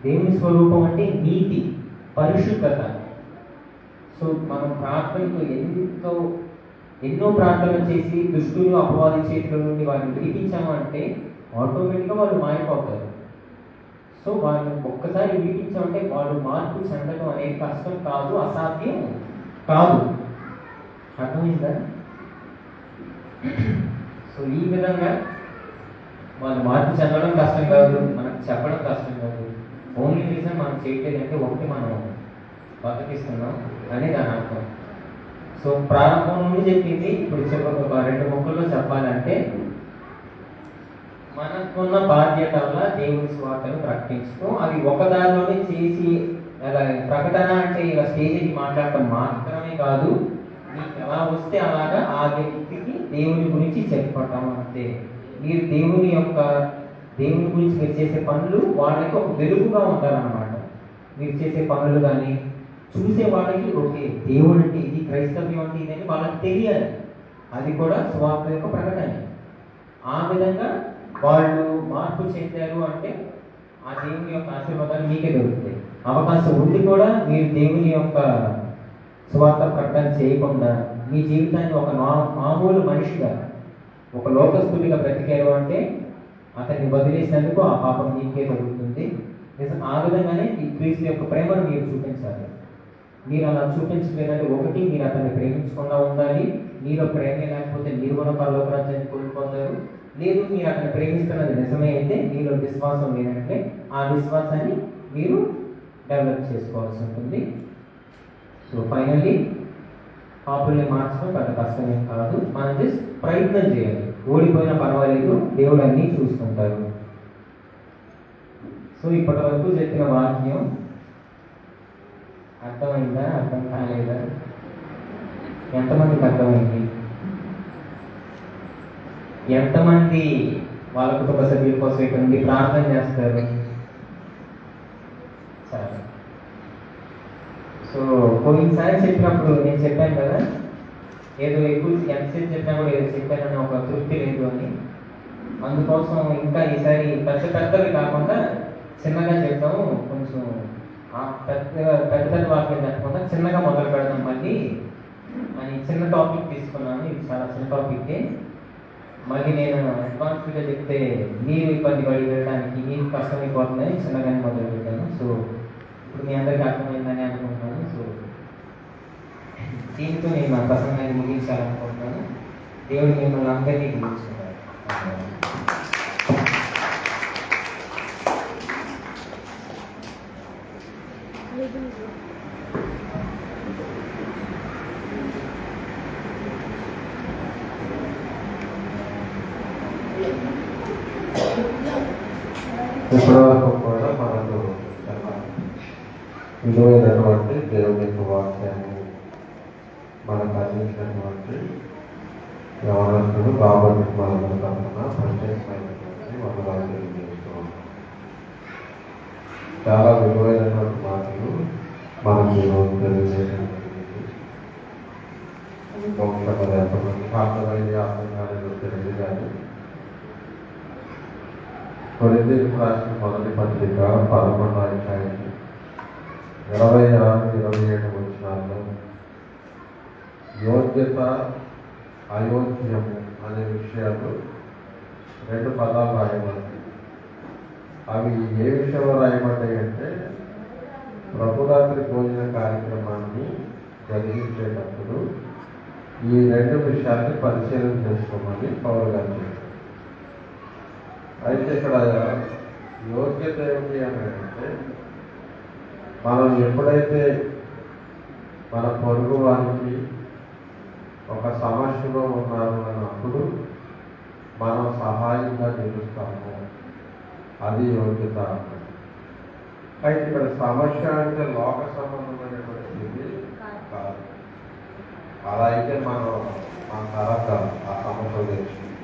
దేవుని స్వరూపం అంటే నీతి, పరిశుద్ధత. సో మనం ప్రార్థనలు ఎన్నో ప్రార్థనలు చేసి దుష్టులు అపవాది చేతుల నుండి వారిని విడిపించాము అంటే ఆటోమేటిక్గా వాళ్ళు మారిపోతారు. సో వాళ్ళు ఒక్కసారి విడిపించామంటే వాళ్ళు మార్పు చెందడం అనేది కష్టం కాదు, అసాధ్యం కాదు. అర్థమైందా? సో ఈ విధంగా వాళ్ళు మార్పు చెందడం కష్టం కాదు, మనకు చెప్పడం కష్టం కాదు. ఓన్లీ రీజన్ మనం చేయట్లేదంటే ఒకటి మనం బతికిస్తున్నాం అని దాని అర్థం. సో ప్రారంభం నుండి చెప్పింది ఇప్పుడు ఒక 2 ముక్కల్లో చెప్పాలంటే, మనకున్న బాధ్యత వల్ల దేవుని స్వార్థను ప్రకటించడం, అది ఒక దారిలోనే చేసి ప్రకటన అంటే ఇలా స్టేజ్కి మాట్లాడటం మాత్రమే కాదు, మీకు ఎలా వస్తే అలాగా ఆ వ్యక్తికి దేవుని గురించి చెప్పటం అంతే. మీరు దేవుని గురించి మీరు చేసే పనులు వాళ్ళకి ఒక వెలుగుగా ఉంటారన్నమాట. మీరు చేసే పనులు కానీ చూసే వాళ్ళకి ఓకే దేవుడు అంటే ఇది, క్రైస్తవ్యం అంటే ఇది అని వాళ్ళకి తెలియాలి. అది కూడా స్వార్థ యొక్క ప్రకటన. ఆ విధంగా వాళ్ళు మార్పు చెందారు అంటే ఆ దేవుని యొక్క ఆశీర్వాదాలు మీకే దొరుకుతాయి. అవకాశం ఉండి కూడా మీరు దేవుని యొక్క స్వార్థ ప్రకటన చేయకుండా మీ జీవితాన్ని ఒక మామూలు మనిషిగా, ఒక లోకస్తుడిగా బ్రతికారు అంటే అతన్ని వదిలేసినందుకు ఆ పాపం మీకే దొరుకుతుంది. ఆ విధంగానే ఈ క్రీస్తు యొక్క ప్రేమను మీరు చూపించాలి. మీరు అలా చూపించలేదంటే ఒకటి, మీరు అతన్ని ప్రేమించకుండా ఉండాలి. మీలో ప్రేమే లేకపోతే మీరు కూడా పరలోక రాజ్యాన్ని కోల్పోతారు. లేదు, మీరు అతన్ని ప్రేమిస్తున్నది నిజమే అయితే మీలో విశ్వాసం లేదంటే ఆ విశ్వాసాన్ని మీరు డెవలప్ చేసుకోవాల్సి ఉంటుంది. సో ఫైనల్లీ పాపుల్ని మార్చడం పెద్ద కష్టమేం కాదు, మనం జస్ట్ ప్రయత్నం చేయాలి. ఓడిపోయినా పర్వాలేదు, దేవుడు అన్నీ చూసుకుంటారు. సో ఇప్పటి వరకు చెప్పిన వాక్యం అర్థమైందా? అర్థం కాలేదా? ఎంతమందికి అర్థమైంది? ఎంతమంది వాళ్ళ కుటుంబ సభ్యుల కోసం ఇక్కడ నుండి ప్రార్థన చేస్తారు? సరే. సో పోయినసారి చెప్పినప్పుడు నేను చెప్పాను కదా, ఏదో ఎక్కువ ఎంతసేపు చెప్పినా కూడా ఏదో చెప్పానని ఒక తృప్తి లేదు అని. అందుకోసం ఇంకా ఈసారి పెద్దవి కాకుండా చిన్నగా చెప్తాము. కొంచెం పెద్ద వాక్యం చెప్పకుండా చిన్నగా మొదలు పెడదాం మళ్ళీ అని చిన్న టాపిక్ తీసుకున్నాను. ఇది చాలా చిన్న టాపిక్కే. మళ్ళీ నేను అడ్వాన్స్గా చెప్తే మీరు ఇబ్బంది పడి వెళ్ళడానికి మీకు కష్టమైపోతుందని చిన్నగానే మొదలు పెట్టాను. సో ఇప్పుడు మీ అందరికీ అర్థమైందని అనుకుంటున్నాను. సో దీనితో నేను నా ప్రసంగాన్ని ముగించాలనుకుంటున్నాను. దేవుడు మిమ్మల్ని అందరినీ గురించుకున్నారు. ఇప్పటివరకు కూడా మనకు విలువైనటువంటి దేవుని యొక్క వాక్యాన్ని మనకు అందించినటువంటి యవనస్తులు కాబట్టి మన తరఫున ప్రత్యేకమైనటువంటి వందనాలు తెలియజేస్తూ ఉన్నాం. చాలా విలువైనటువంటి మాటలు మనకు తెలియజేయడం బహుశా ఎంతమంది అర్థమైంది అర్థం కాలేదు తెలియదు. కానీ కొరింథీయులకు రాసిన మొదటి పత్రిక 11వ అధ్యాయం 26-27 వచనాల్లో యోగ్యత అయోగ్యము అనే విషయాలు 2 పదాలు రాయబడ్డాయి. అవి ఏ విషయంలో రాయబడ్డాయి అంటే ప్రభురాత్రి భోజన కార్యక్రమాన్ని జరిగించేటప్పుడు ఈ రెండు విషయాన్ని పరిశీలన చేసుకోమని పౌలు గారు చెప్పారు. అయితే ఇక్కడ యోగ్యత ఏమిటి అని అంటే, మనం ఎప్పుడైతే మన పొరుగు వారికి ఒక సమస్యలో ఉన్నారు అన్నప్పుడు మనం సహాయంగా నిలుస్తాము, అది యోగ్యత. అయితే ఇక్కడ సమస్య అంటే లోక సంబంధమైనటువంటిది కాదు. అలా అయితే మనం మన తరం కాదు ఆ సమస్య తెచ్చుకుంటాం.